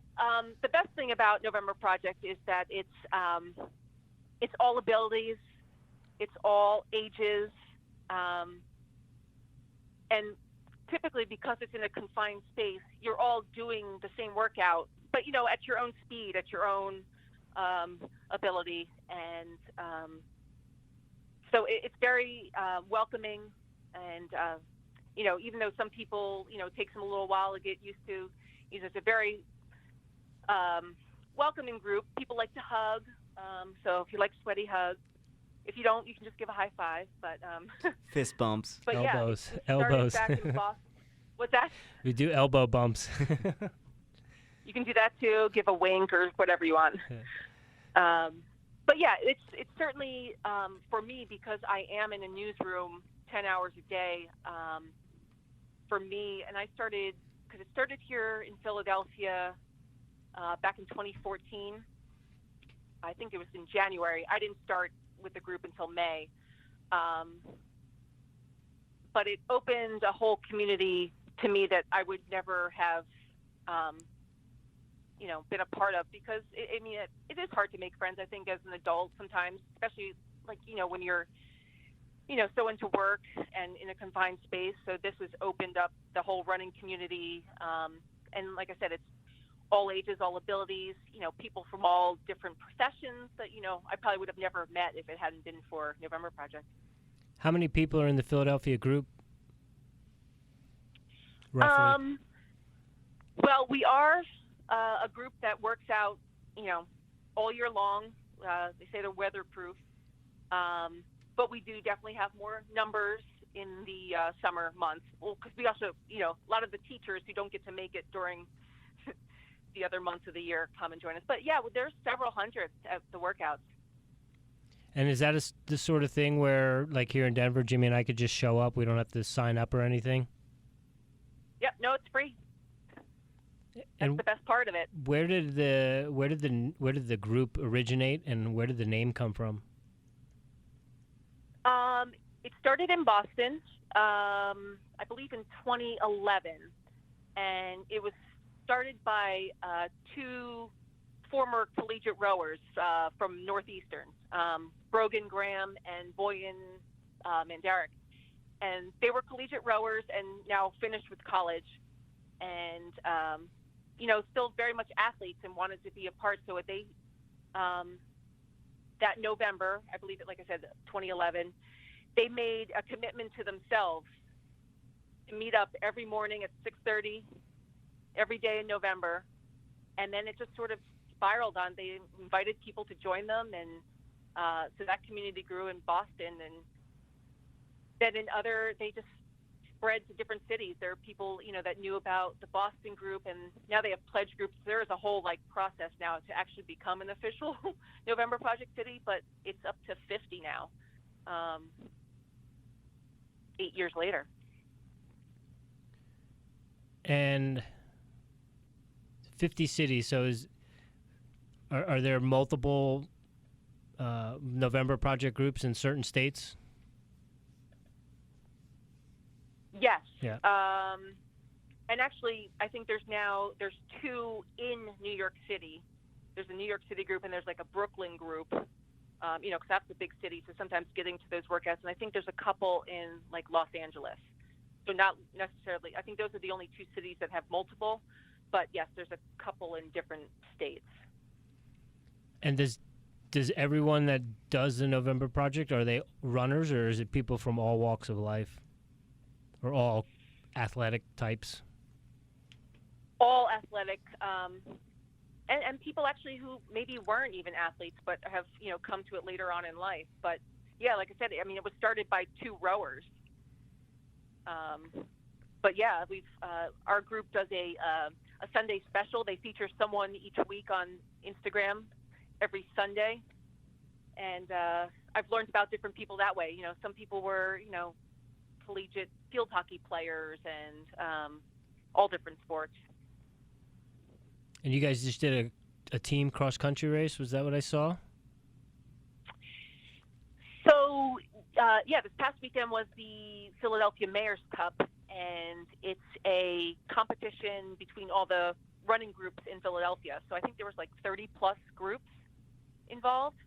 the best thing about November Project is that it's all abilities, it's all ages, and typically because it's in a confined space, you're all doing the same workout, but at your own speed, at your own ability, and so it's very welcoming, and even though some people, it takes them a little while to get used to, it's a very welcoming group. People like to hug, so if you like sweaty hugs, if you don't, you can just give a high five. But fist bumps, but elbows, yeah, elbows. Back in Boston. What's that? We do elbow bumps. You can do that too. Give a wink or whatever you want. But yeah, it's certainly for me, because I am in a newsroom 10 hours a day. For me, and because it started here in Philadelphia back in 2014. I think it was in January. I didn't start with the group until May. But it opened a whole community to me that I would never have, been a part of, because it is hard to make friends, I think, as an adult sometimes, especially when you're, so into work and in a confined space. So this has opened up the whole running community. And like I said, it's all ages, all abilities, people from all different professions that, I probably would have never met if it hadn't been for November Project. How many people are in the Philadelphia group? Roughly. Well, we are a group that works out, all year long. They say they're weatherproof. But we do definitely have more numbers in the summer months. Well, because we also, a lot of the teachers who don't get to make it during the other months of the year come and join us. But yeah, there's several hundred at the workouts. And is that the sort of thing where, like here in Denver, Jimmy and I could just show up? We don't have to sign up or anything? Yep, no, it's free. That's the best part of it. Where did the group originate, and where did the name come from? It started in Boston, I believe in 2011, and it was started by two former collegiate rowers from Northeastern, Brogan Graham and Boyan Mandarek. and they were collegiate rowers and now finished with college, and still very much athletes and wanted to be a part. So they that November, I believe it, like I said, 2011, they made a commitment to themselves to meet up every morning at 6:30 every day in November, and then it just sort of spiraled on. They invited people to join them, and so that community grew in Boston, and then they just spread to different cities. There are people, that knew about the Boston group, and now they have pledge groups. There is a whole process now to actually become an official November Project city, but it's up to 50 now, 8 years later. And 50 cities. So are there multiple November Project groups in certain states? Yes. Yeah. And actually, I think there's two in New York City. There's a New York City group, and there's a Brooklyn group, because that's a big city, so sometimes getting to those workouts. And I think there's a couple in Los Angeles. So not necessarily, I think those are the only two cities that have multiple, but yes, there's a couple in different states. And does everyone that does the November Project, are they runners, or is it people from all walks of life, or all athletic types? All athletic, and people actually who maybe weren't even athletes, but have come to it later on in life. But yeah, like I said, I mean, it was started by two rowers. But yeah, our group does a Sunday special. They feature someone each week on Instagram every Sunday, and I've learned about different people that way. Some people were collegiate field hockey players and all different sports. And you guys just did a team cross country race. Was that what I saw? So this past weekend was the Philadelphia Mayor's Cup, and it's a competition between all the running groups in Philadelphia. So I think there was 30 plus groups involved,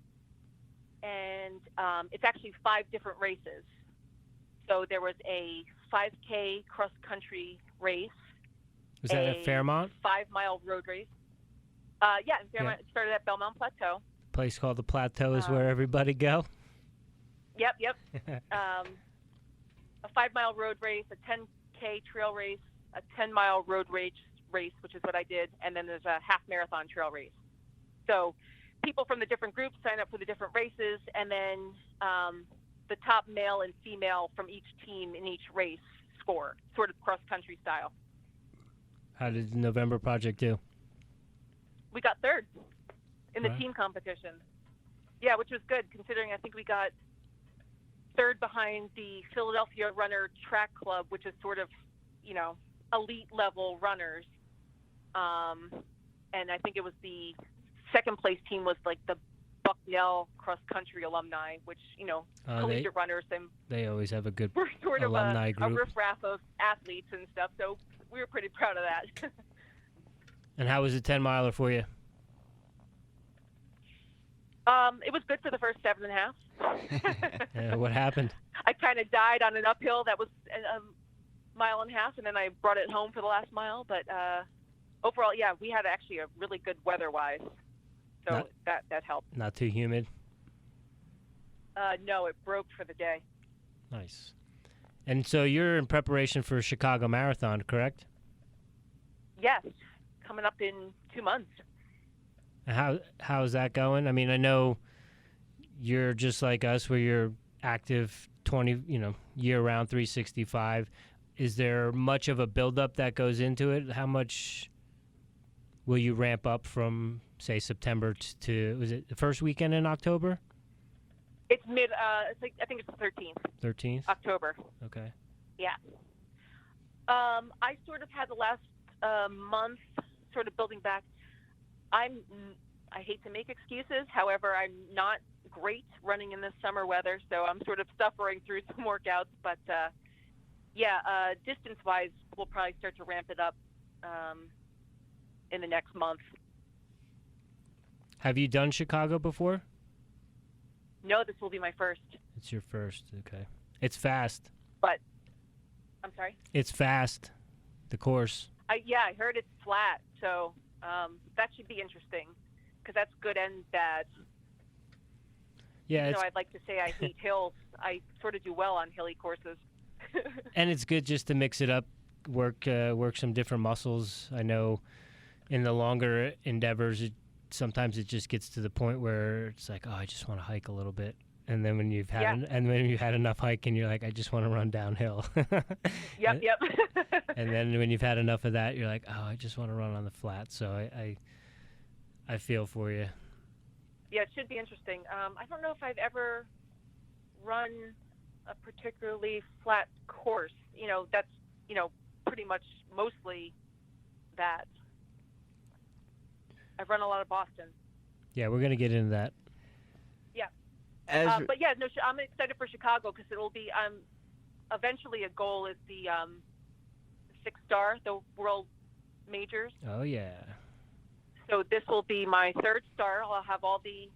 and it's actually 5 different races. So there was a 5K cross country race. Was that at Fairmont? 5-mile road race. In Fairmont. It started at Belmont Plateau. Place called the Plateau is where everybody go. Yep. A 5-mile road race, a 10K trail race, a 10-mile road race, which is what I did, and then there's a half marathon trail race. So people from the different groups sign up for the different races, and then the top male and female from each team in each race score, sort of cross-country style. How did the November Project do? We got 3rd in the team competition. Yeah, which was good, considering I think we got 3rd behind the Philadelphia Runner Track Club, which is sort of, elite level runners. And I think it was the 2nd place team was the Bucknell cross country alumni, which, collegiate runners. And they always have a good we're sort alumni of a group. riffraff of athletes and stuff. So we were pretty proud of that. And how was the 10-miler for you? It was good for the first 7.5. What happened? I kind of died on an uphill that was a mile and a half, and then I brought it home for the last mile. But overall, yeah, we had actually a really good weather-wise, so that helped. Not too humid? No, it broke for the day. Nice. And so you're in preparation for Chicago Marathon, correct? Yes, coming up in 2 months. How's that going? I mean, I know you're just like us, where you're active 20, year-round, 365. Is there much of a build-up that goes into it? How much will you ramp up from, say, September to was it the first weekend in October? It's I think it's the 13th. 13th? October. Okay. Yeah. I sort of had the last month sort of building back. I hate to make excuses. However, I'm not great running in this summer weather, so I'm sort of suffering through some workouts. But distance-wise, we'll probably start to ramp it up in the next month. Have you done Chicago before? No, this will be my first. It's your first. Okay. It's fast. But I'm sorry. It's fast, the course. I heard it's flat, so that should be interesting because that's good and bad. Yeah, Even though I'd like to say I hate hills, I sort of do well on hilly courses. and it's good just to mix it up, work some different muscles. I know in the longer endeavors, sometimes it just gets to the point where it's like, oh, I just want to hike a little bit. And then when you've had enough hiking, you're like, I just want to run downhill. Yep. And then when you've had enough of that, you're like, oh, I just want to run on the flat. So I feel for you. Yeah, it should be interesting. I don't know if I've ever run a particularly flat course. That's pretty much mostly that. I've run a lot of Boston. Yeah, we're gonna get into that. Yeah. But yeah, no, I'm excited for Chicago because it'll be eventually a goal is the 6-star, the World Majors. Oh yeah. So this will be my 3rd star. I'll have all the,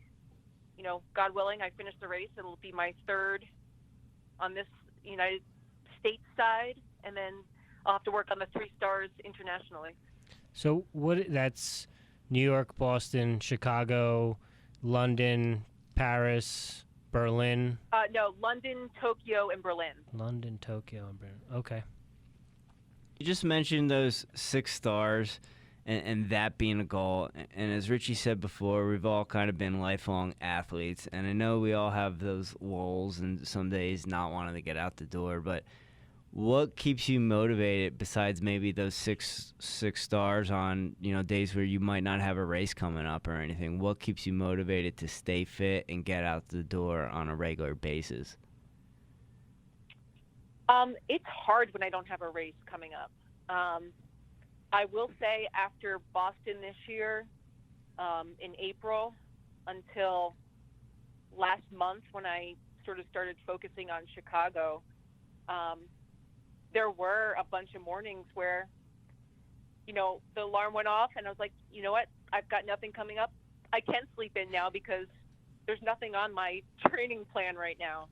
God willing, I finish the race. It'll be my 3rd on this United States side, and then I'll have to work on the 3 stars internationally. So that's New York, Boston, Chicago, London, Paris, Berlin. No, London, Tokyo, and Berlin. London, Tokyo, and Berlin. Okay. You just mentioned those 6 stars and that being a goal. And as Richie said before, we've all kind of been lifelong athletes. And I know we all have those lulls and some days not wanting to get out the door. But what keeps you motivated besides maybe those six stars on, days where you might not have a race coming up or anything? What keeps you motivated to stay fit and get out the door on a regular basis? It's hard when I don't have a race coming up. I will say after Boston this year, in April, until last month when I sort of started focusing on Chicago, there were a bunch of mornings where, the alarm went off and I was like, you know what? I've got nothing coming up. I can sleep in now because there's nothing on my training plan right now.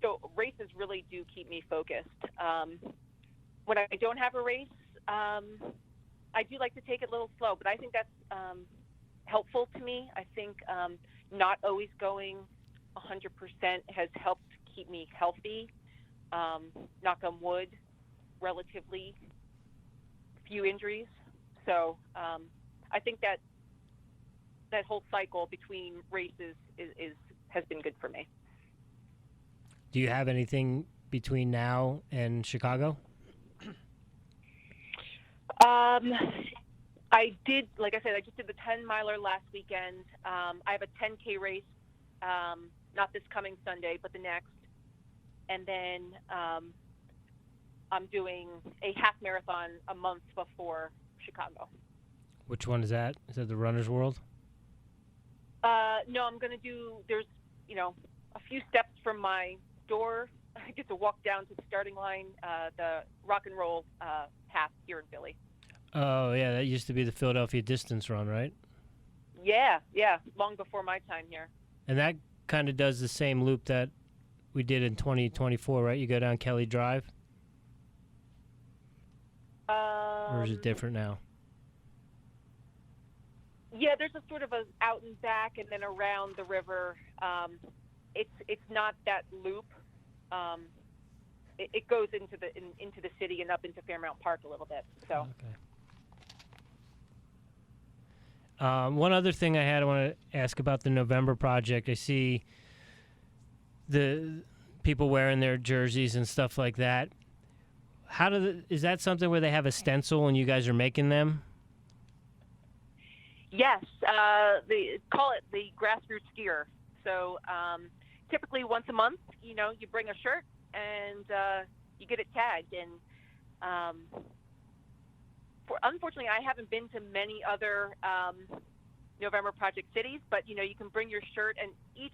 So races really do keep me focused. When I don't have a race, I do like to take it a little slow, but I think that's helpful to me. I think not always going 100% has helped keep me healthy. Knock on wood, relatively few injuries. So I think that whole cycle between races has been good for me. Do you have anything between now and Chicago? I did, like I said, I just did the 10-miler last weekend. I have a 10K race, not this coming Sunday, but the next. And then I'm doing a half marathon a month before Chicago. Which one is that? Is that the Runner's World? No, I'm going to do, there's, a few steps from my door. I get to walk down to the starting line, the rock and roll half here in Philly. Oh, yeah, that used to be the Philadelphia distance run, right? Yeah, long before my time here. And that kind of does the same loop that we did in 2024, right? You go down Kelly Drive? Or is it different now? Yeah, there's a sort of a out and back and then around the river. It's not that loop. It goes into the city and up into Fairmount Park a little bit. So. Okay. One other thing I want to ask about the November project. I see the people wearing their jerseys and stuff like that. Is that something where they have a stencil and you guys are making them? Yes, they call it the grassroots skier. So typically once a month, you bring a shirt and you get it tagged. And unfortunately, I haven't been to many other November Project cities, but you can bring your shirt, and each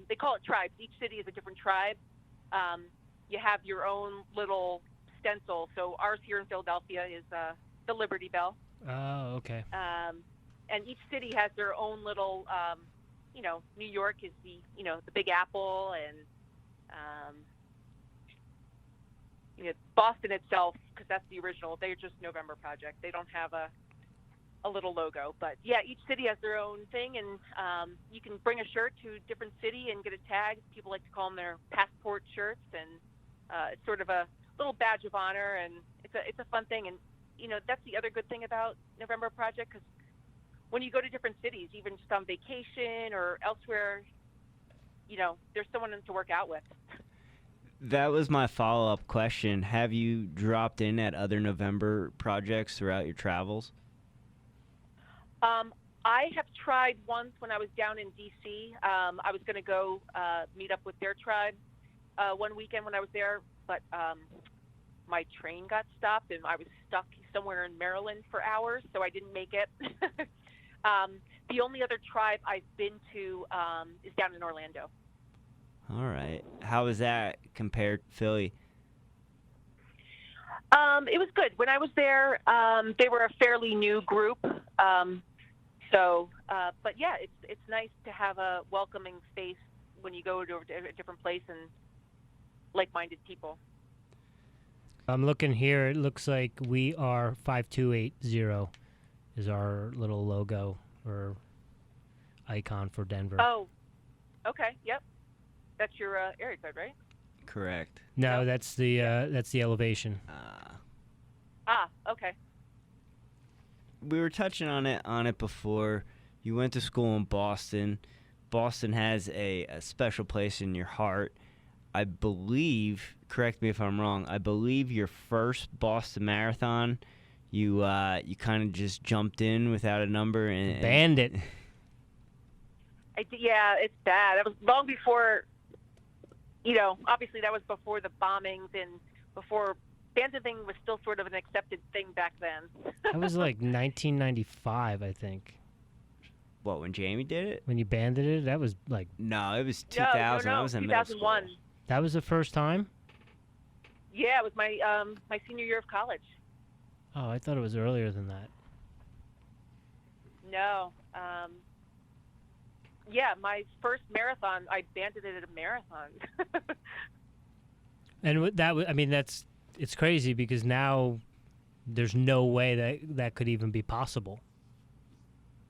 they call it tribes. Each city is a different tribe. You have your own little stencil. So ours here in Philadelphia is the Liberty Bell. Oh, okay. And each city has their own little, New York is the Big Apple, and Boston itself, because that's the original, they're just November Project. They don't have a little logo. But yeah, each city has their own thing, and you can bring a shirt to a different city and get a tag. People like to call them their passport shirts, and it's sort of a little badge of honor, and it's a fun thing. And that's the other good thing about November Project, because when you go to different cities, even just on vacation or elsewhere, there's someone to work out with. That was my follow-up question. Have you dropped in at other November projects throughout your travels? I have tried once when I was down in D.C. I was going to go meet up with their tribe one weekend when I was there, but my train got stopped and I was stuck somewhere in Maryland for hours, so I didn't make it. The only other tribe I've been to is down in Orlando. All right. How was that compared to Philly? It was good. When I was there, they were a fairly new group. But yeah, it's nice to have a welcoming space when you go to a different place and like-minded people. I'm looking here. It looks like we are 5280 is our little logo or icon for Denver. Oh, okay. Yep. That's your area code, right? Correct. No, that's the elevation. Okay. We were touching on it before. You went to school in Boston. Boston has a special place in your heart. I believe, correct me if I'm wrong, I believe your first Boston Marathon, you kind of just jumped in without a number and banned it. Yeah, it's bad. It was long before, obviously that was before the bombings and before banding was still sort of an accepted thing back then. That was like 1995, I think. What, when Jamie did it? When you banded it, that was like... No, it was 2000. No, I was in middle school. 2001. That was the first time? Yeah, it was my senior year of college. Oh, I thought it was earlier than that. No. Yeah, my first marathon, I banded it at a marathon. And that was, I mean, it's crazy because now there's no way that could even be possible.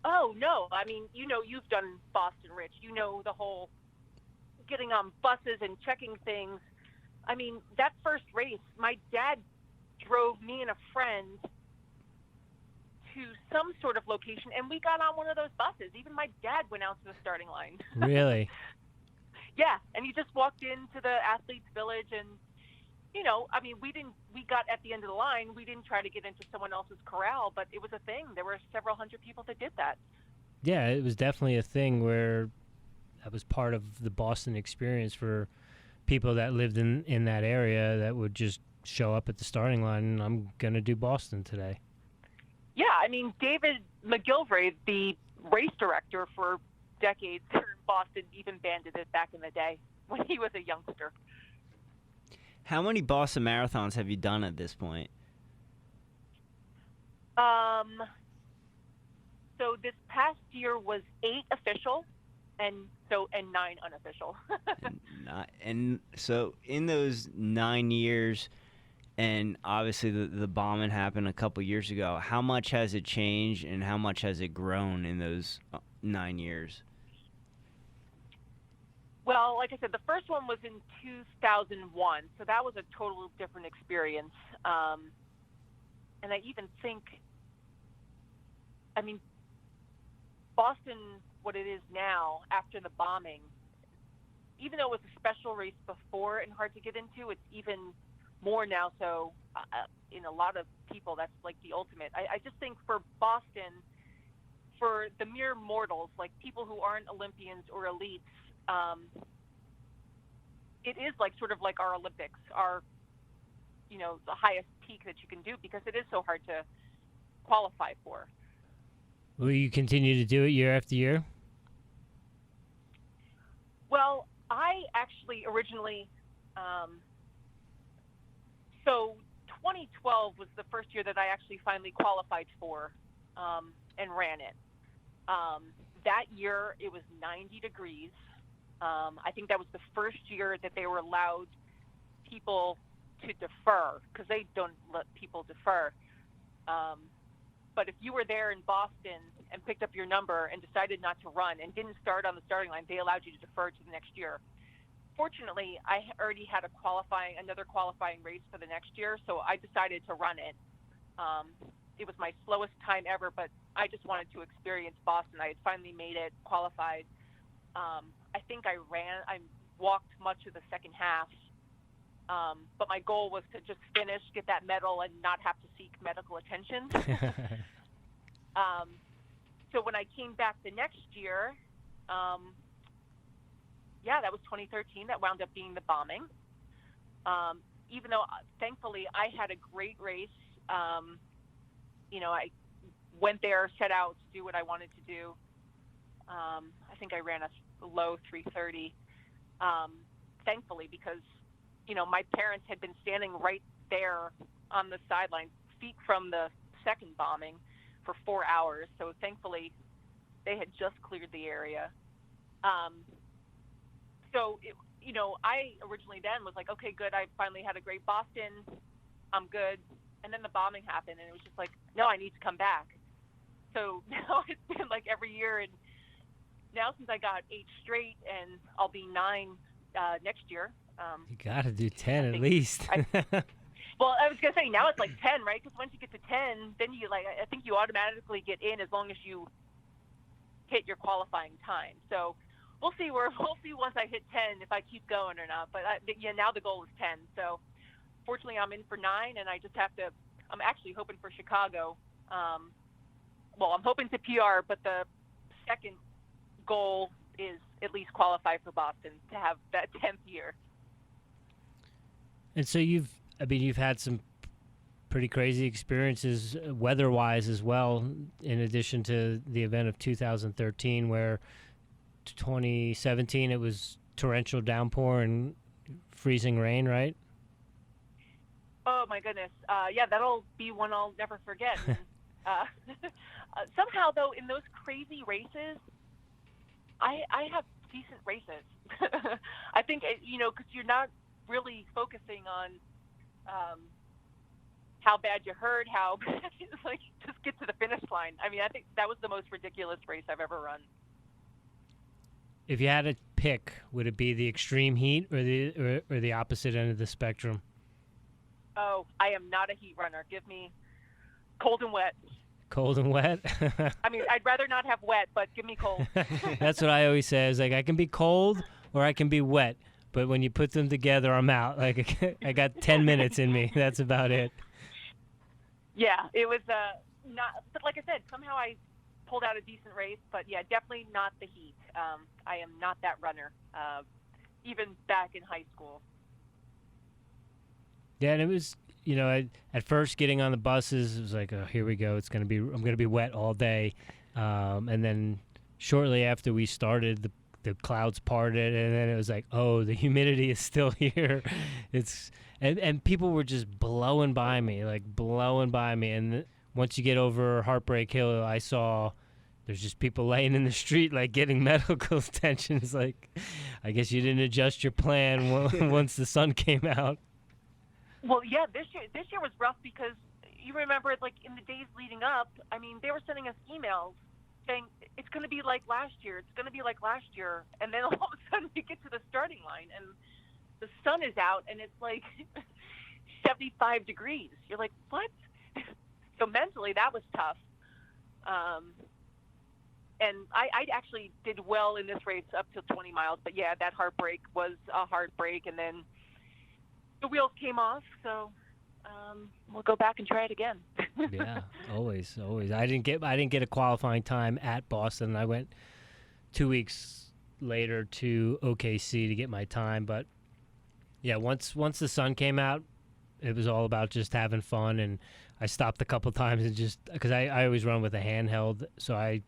Oh, no. I mean, you've done Boston, Rich. You know the whole getting on buses and checking things. I mean, that first race, my dad drove me and a friend to some sort of location, and we got on one of those buses. Even my dad went out to the starting line. Really? Yeah, and he just walked into the athletes' village, and I mean, we got at the end of the line. We didn't try to get into someone else's corral, but it was a thing. There were several hundred people that did that. Yeah, it was definitely a thing where that was part of the Boston experience for people that lived in that area that would just show up at the starting line and I'm going to do Boston today. Yeah, I mean, David McGilvray, the race director for decades here in Boston, even banded it back in the day when he was a youngster. How many Boston Marathons have you done at this point? So this past year was 8 official and 9 unofficial. and so in those 9 years, and obviously the bombing happened a couple years ago, how much has it changed and how much has it grown in those 9 years? Well, like I said, the first one was in 2001, so that was a totally different experience. And I even think, I mean, Boston, what it is now, after the bombing, even though it was a special race before and hard to get into, it's even more now. So in a lot of people, that's like the ultimate. I just think for Boston, for the mere mortals, like people who aren't Olympians or elites, it is like sort of like our Olympics, our, the highest peak that you can do because it is so hard to qualify for. Will you continue to do it year after year? Well, I actually originally, so 2012 was the first year that I actually finally qualified for and ran it. That year it was 90 degrees I think that was the first year that they were allowed people to defer, because they don't let people defer. But if you were there in Boston and picked up your number and decided not to run and didn't start on the starting line, they allowed you to defer to the next year. Fortunately, I already had another qualifying race for the next year, so I decided to run it. It was my slowest time ever, but I just wanted to experience Boston. I had finally made it, qualified. I think I walked much of the second half. But my goal was to just finish, get that medal, and not have to seek medical attention. So when I came back the next year, that was 2013. That wound up being the bombing. Even though, thankfully, I had a great race. I went there, set out to do what I wanted to do. I think I ran a low 3:30, thankfully, because my parents had been standing right there on the sideline, feet from the second bombing, for 4 hours. So thankfully, they had just cleared the area. I originally then was like, okay, good. I finally had a great Boston. I'm good. And then the bombing happened, and it was just like, no, I need to come back. So now it's been like every year, and now since I got 8 straight, and I'll be 9 next year. You got to do 10 at least. Well, I was going to say, now it's like 10, right? Because once you get to 10, then I think you automatically get in as long as you hit your qualifying time. So we'll see once I hit 10 if I keep going or not. But now the goal is 10. So fortunately, I'm in for 9, and I just have to. I'm actually hoping for Chicago. I'm hoping to PR, but the second goal is at least qualify for Boston to have that 10th year. And so you've had some pretty crazy experiences weather-wise as well, in addition to the event of 2013, where 2017 it was torrential downpour and freezing rain, right? Oh my goodness. That'll be one I'll never forget. Somehow, though, in those crazy races, I have decent races. I think, because you're not really focusing on how bad you hurt, how just get to the finish line. I mean, I think that was the most ridiculous race I've ever run. If you had to pick, would it be the extreme heat or the opposite end of the spectrum? Oh, I am not a heat runner. Give me cold and wet. Cold and wet? I mean, I'd rather not have wet, but give me cold. That's what I always say. Is like, I can be cold or I can be wet, but when you put them together, I'm out. Like, I got 10 minutes in me. That's about it. Yeah, it was not. But like I said, somehow I pulled out a decent race. But yeah, definitely not the heat. I am not that runner, even back in high school. Yeah, and it was, at first getting on the buses, it was like, oh, here we go. I'm going to be wet all day. And then shortly after we started, the clouds parted, and then it was like, oh, the humidity is still here. And people were just blowing by me. And once you get over Heartbreak Hill, I saw there's just people laying in the street, like, getting medical attention. It's like, I guess you didn't adjust your plan once the sun came out. Well, yeah, this year was rough because you remember, like, in the days leading up, I mean, they were sending us emails saying it's going to be like last year. It's going to be like last year. And then all of a sudden we get to the starting line and the sun is out and it's like 75 degrees. You're like, what? So mentally that was tough. And I actually did well in this race up to 20 miles. But, yeah, that heartbreak was a heartbreak. And then the wheels came off, so we'll go back and try it again. Yeah, always. I didn't get a qualifying time at Boston. I went 2 weeks later to OKC to get my time. But yeah, once the sun came out, it was all about just having fun. And I stopped a couple times and just because I always run with a handheld, so I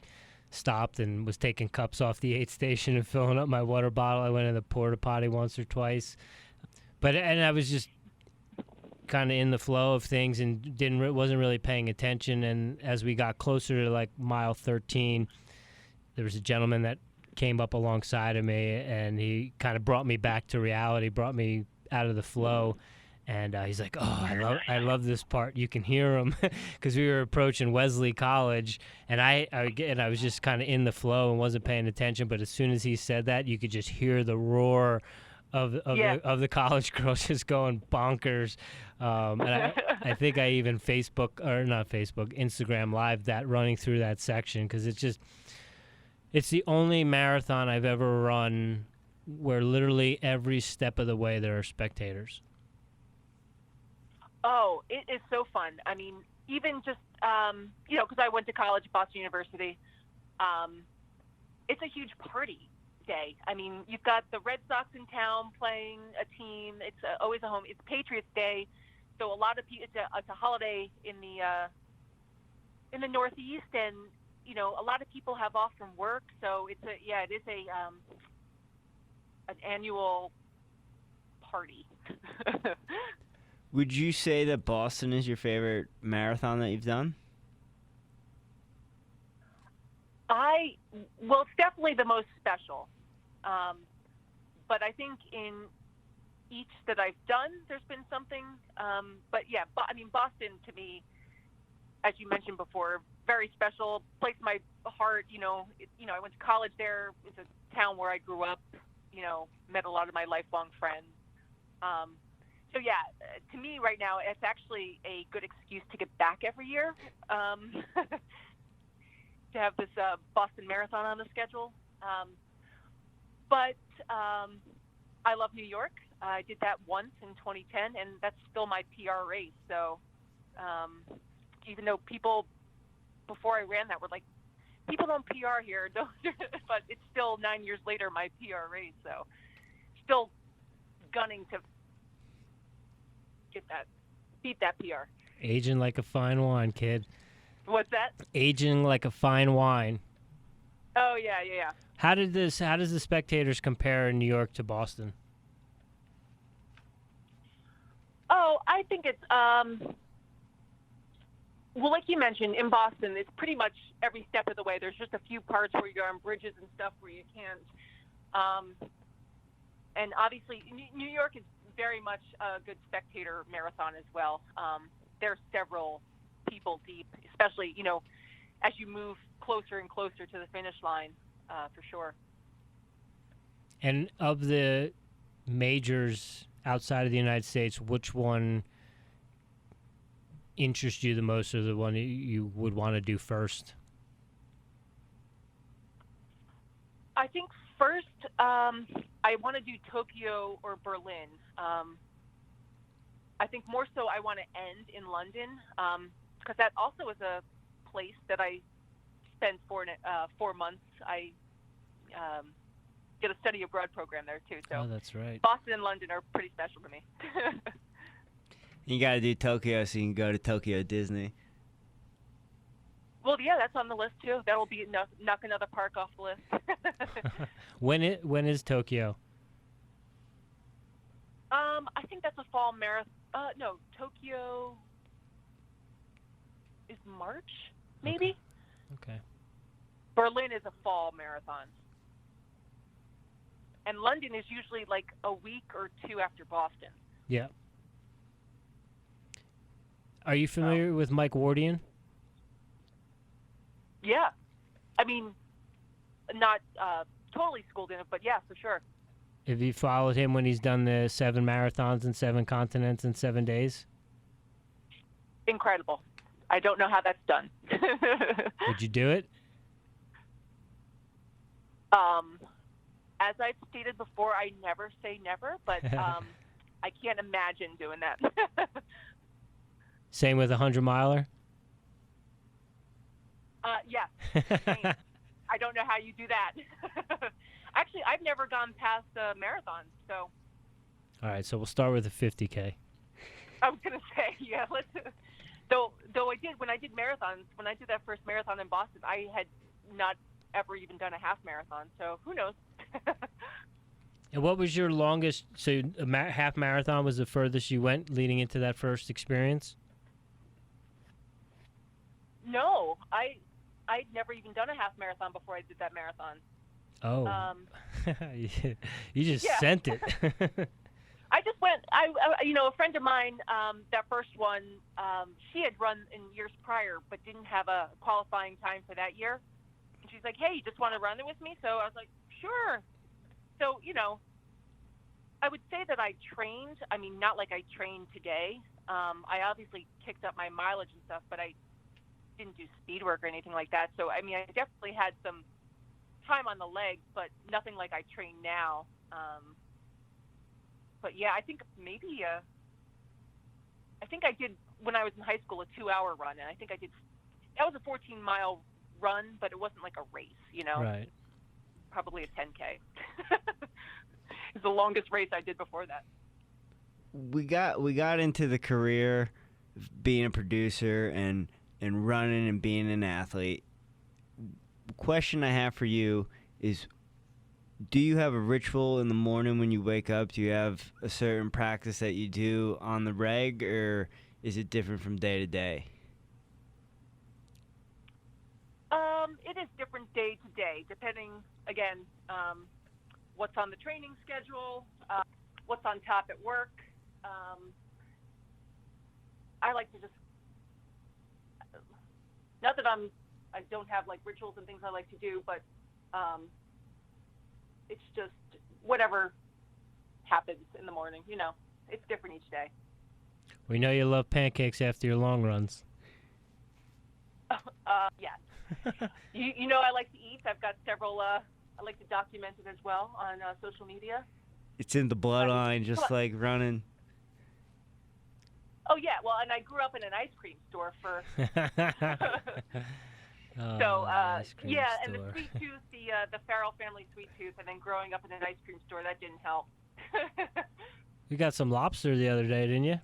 stopped and was taking cups off the aid station and filling up my water bottle. I went in the porta potty once or twice. But I was just kind of in the flow of things and wasn't really paying attention. And as we got closer to like mile 13, there was a gentleman that came up alongside of me, and he kind of brought me back to reality, brought me out of the flow. And he's like, "Oh, I love this part. You can hear him," because we were approaching Wesley College, and I was just kind of in the flow and wasn't paying attention. But as soon as he said that, you could just hear the roar of the college girls just going bonkers. And I think I even Instagram Live that running through that section, because it's the only marathon I've ever run where literally every step of the way there are spectators. Oh, it is so fun. I mean, even just, because I went to college at Boston University, it's a huge party day. I mean, you've got the Red Sox in town playing a team. It's always a home. It's Patriots Day, so a lot of people. It's a holiday in the Northeast, and a lot of people have off from work. So it is an annual party. Would you say that Boston is your favorite marathon that you've done? Well, it's definitely the most special. But I think in each that I've done, there's been something. But yeah, Boston to me, as you mentioned before, very special, place in my heart. I went to college there. It's a town where I grew up. Met a lot of my lifelong friends. So yeah, to me right now, it's actually a good excuse to get back every year, to have this Boston Marathon on the schedule. But I love New York. I did that once in 2010, and that's still my PR race. So even though people before I ran that were like, people don't PR here, but it's still 9 years later my PR race. So still gunning to beat that PR. Aging like a fine wine, kid. What's that? Aging like a fine wine. Oh yeah. How does the spectators compare in New York to Boston? Oh, I think it's well, like you mentioned, in Boston, it's pretty much every step of the way. There's just a few parts where you're on bridges and stuff where you can't. And obviously, New York is very much a good spectator marathon as well. There's several people deep, especially, as you move closer and closer to the finish line, for sure. And of the majors outside of the United States, which one interests you the most, or the one you would want to do first? I think first, I want to do Tokyo or Berlin. I think more so I want to end in London, because that also is a place that I spent 4 months. I did a study abroad program there too. So that's right. Boston and London are pretty special to me. You got to do Tokyo so you can go to Tokyo Disney. Well, yeah, that's on the list too. That'll be knock another park off the list. When is Tokyo? I think that's a fall marathon. No, Tokyo is March, maybe. Okay. Berlin is a fall marathon. And London is usually like a week or two after Boston. Yeah. Are you familiar with Mike Wardian? Yeah. I mean, not totally schooled in it, but yeah, for sure. Have you followed him when he's done the 7 marathons in 7 continents in 7 days? Incredible. I don't know how that's done. Would you do it? As I've stated before, I never say never, but I can't imagine doing that. Same with a 100-miler? Yeah. Same. I don't know how you do that. Actually, I've never gone past a marathon, so. All right, so we'll start with a 50K. I was going to say, yeah. Though I did, when I did marathons, when I did that first marathon in Boston, I had not ever even done a half marathon, so who knows? And what was your longest, so a half marathon was the furthest you went leading into that first experience? No, I'd never even done a half marathon before I did that marathon. Oh, you just Yeah. sent it. I just went. A friend of mine, that first one, she had run in years prior, but didn't have a qualifying time for that year. And she's like, "Hey, you just want to run it with me?" So I was like, "Sure." So I would say that I trained. I mean, not like I trained today. I obviously kicked up my mileage and stuff, but I didn't do speed work or anything like that. So I mean, I definitely had some time on the legs, but nothing like I train now. But yeah, I think maybe I think I did when I was in high school a 2-hour run, and I think I did. That was a 14-mile run, but it wasn't like a race, Right. Probably a 10K. It's the longest race I did before that. We got into the career of being a producer and running and being an athlete. Question I have for you is, do you have a ritual in the morning when you wake up? Do you have a certain practice that you do on the reg, or is it different from day to day? It is different day to day, depending, again, what's on the training schedule, what's on top at work. I like to just, not that I don't have like rituals and things I like to do, but it's just whatever happens in the morning, it's different each day. We know you love pancakes after your long runs. Yes. I like to eat. I've got several, I like to document it as well on social media. It's in the bloodline, just like running. Oh, yeah. Well, and I grew up in an ice cream store for... Ice cream yeah, store. and the sweet tooth, the Farrell family sweet tooth, and then growing up in an ice cream store, that didn't help. You got some lobster the other day, didn't you?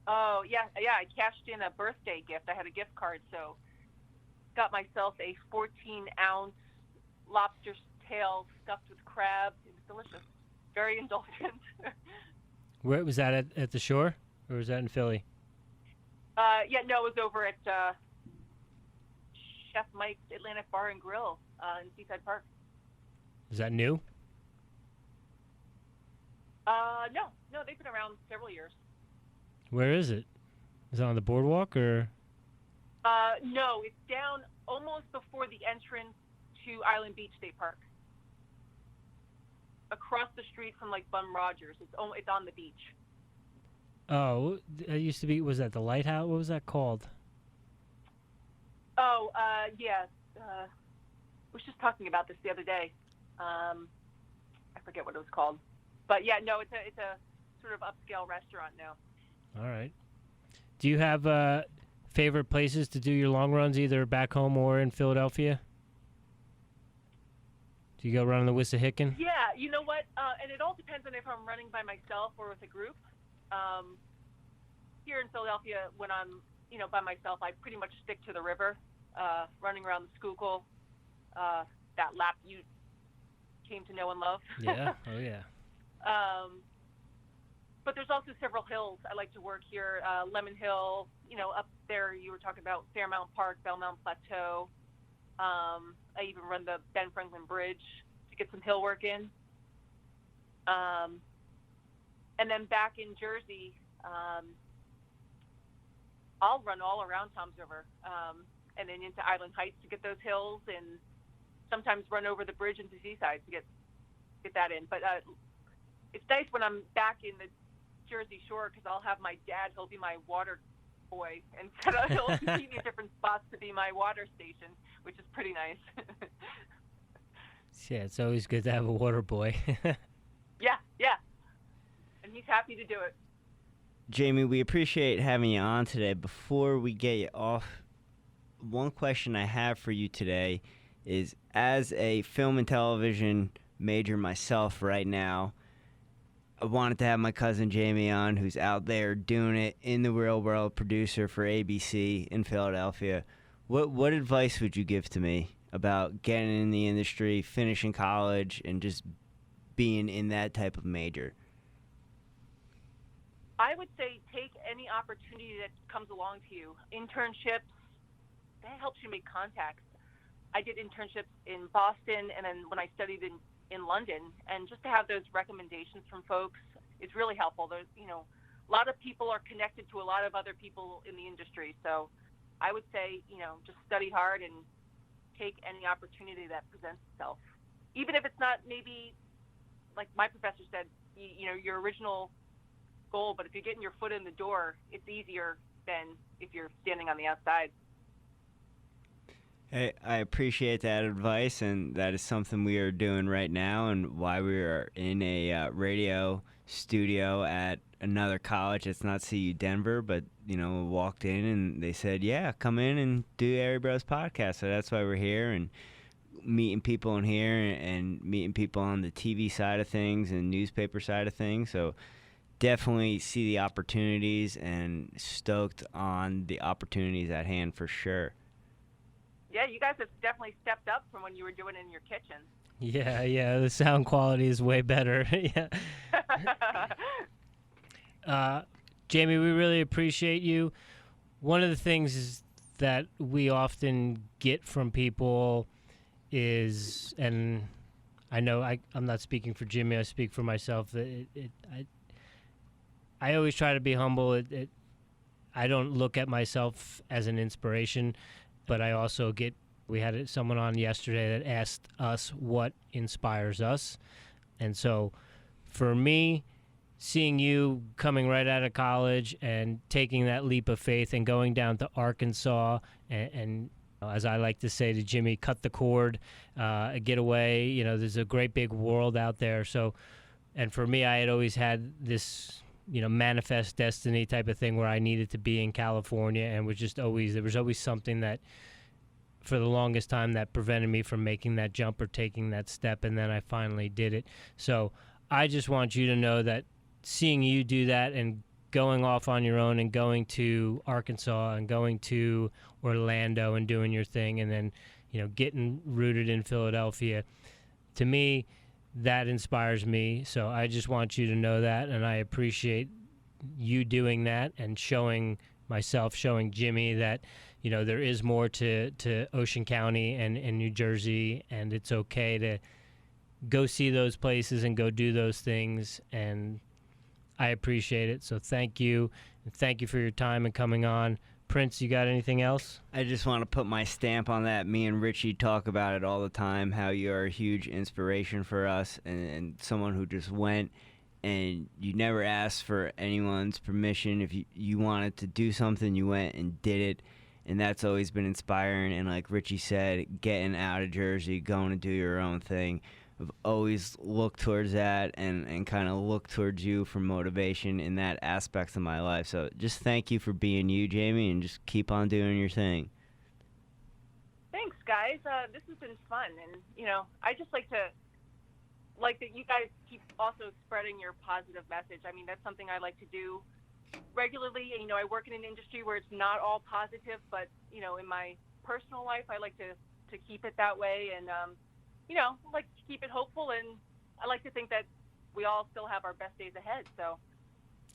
Oh, yeah, I cashed in a birthday gift. I had a gift card, so got myself a 14-ounce lobster tail stuffed with crab. It was delicious. Very indulgent. Where was that at the shore, or was that in Philly? Yeah, no, it was over at Chef Mike's Atlantic Bar and Grill in Seaside Park. Is that new? No, they've been around several years. Where is it? Is it on the boardwalk, or? No, it's down almost before the entrance to Island Beach State Park. Across the street from like Bum Rogers. It's on the beach. Oh, it used to be. Was that the Lighthouse? What was that called? Oh, yeah. I was just talking about this the other day. I forget what it was called, but yeah, no, it's a sort of upscale restaurant now. All right. Do you have favorite places to do your long runs, either back home or in Philadelphia? Do you go run on the Wissahickon? Yeah, you know what? And it all depends on if I'm running by myself or with a group. Here in Philadelphia, when I'm by myself, I pretty much stick to the river, running around the Schuylkill, that lap you came to know and love. Yeah. Oh yeah. But there's also several hills I like to work here. Lemon Hill, up there you were talking about Fairmount Park, Bellmount Plateau. I even run the Ben Franklin Bridge to get some hill work in. And then back in Jersey, I'll run all around Tom's River, and then into Island Heights to get those hills, and sometimes run over the bridge into Seaside to get that in. But it's nice when I'm back in the Jersey Shore, because I'll have my dad. He'll be my water boy, and he'll meet me at different spots to be my water station, which is pretty nice. Yeah, it's always good to have a water boy. Yeah. And he's happy to do it. Jamie, we appreciate having you on today. Before we get you off, one question I have for you today is, as a film and television major myself right now, I wanted to have my cousin Jamie on, who's out there doing it in the real world, producer for ABC in Philadelphia. What advice would you give to me about getting in the industry, finishing college, and just being in that type of major? I would say take any opportunity that comes along to you. Internships, that helps you make contacts. I did internships in Boston, and then when I studied in London, and just to have those recommendations from folks is really helpful. There's, a lot of people are connected to a lot of other people in the industry. So I would say, just study hard and take any opportunity that presents itself. Even if it's not maybe, like my professor said, your original goal, but if you're getting your foot in the door, it's easier than if you're standing on the outside. Hey, I appreciate that advice, and that is something we are doing right now, and why we are in a radio studio at another college. It's not CU Denver, but we walked in and they said, yeah, come in and do Airey Bros podcast. So that's why we're here, and meeting people in here and meeting people on the TV side of things and newspaper side of things. So definitely see the opportunities and stoked on the opportunities at hand for sure. Yeah, you guys have definitely stepped up from when you were doing it in your kitchen. Yeah, the sound quality is way better. Yeah. Jamie, we really appreciate you. One of the things that we often get from people is, and I know I'm not speaking for Jimmy, I speak for myself, that I always try to be humble. I don't look at myself as an inspiration, but I also we had someone on yesterday that asked us what inspires us. And so for me, seeing you coming right out of college and taking that leap of faith and going down to Arkansas and as I like to say to Jimmy, cut the cord, get away. There's a great big world out there. So, and for me, I had always had this, manifest destiny type of thing where I needed to be in California, and there was always something that for the longest time that prevented me from making that jump or taking that step, and then I finally did it. So I just want you to know that seeing you do that and going off on your own and going to Arkansas and going to Orlando and doing your thing, and then getting rooted in Philadelphia, to me that inspires me. So I just want you to know that, and I appreciate you doing that and showing Jimmy that there is more to Ocean County and New Jersey, and it's okay to go see those places and go do those things, and I appreciate it. So thank you, and thank you for your time and coming on. Prince, you got anything else? I just want to put my stamp on that. Me and Richie talk about it all the time, how you're a huge inspiration for us, and someone who just went, and you never asked for anyone's permission. If you wanted to do something, you went and did it, and that's always been inspiring. And like Richie said, getting out of Jersey, going to do your own thing, I've always looked towards that and kind of looked towards you for motivation in that aspect of my life. So just thank you for being you, Jamie, and just keep on doing your thing. Thanks, guys. This has been fun, and I just like that you guys keep also spreading your positive message. I mean, that's something I like to do regularly. And, I work in an industry where it's not all positive, but in my personal life, I like to keep it that way, and I like to keep it hopeful, and I like to think that we all still have our best days ahead. So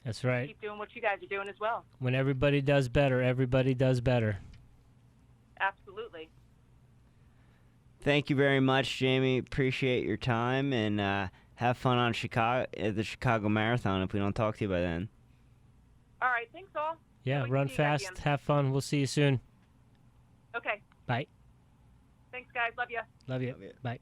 that's right. Keep doing what you guys are doing as well. When everybody does better, everybody does better. Absolutely. Thank you very much, Jamie. Appreciate your time, and have fun on the Chicago Marathon if we don't talk to you by then. All right. Thanks, all. Yeah, run fast. Have fun. We'll see you soon. Okay. Bye. Thanks, guys. Love you. Love you. Bye.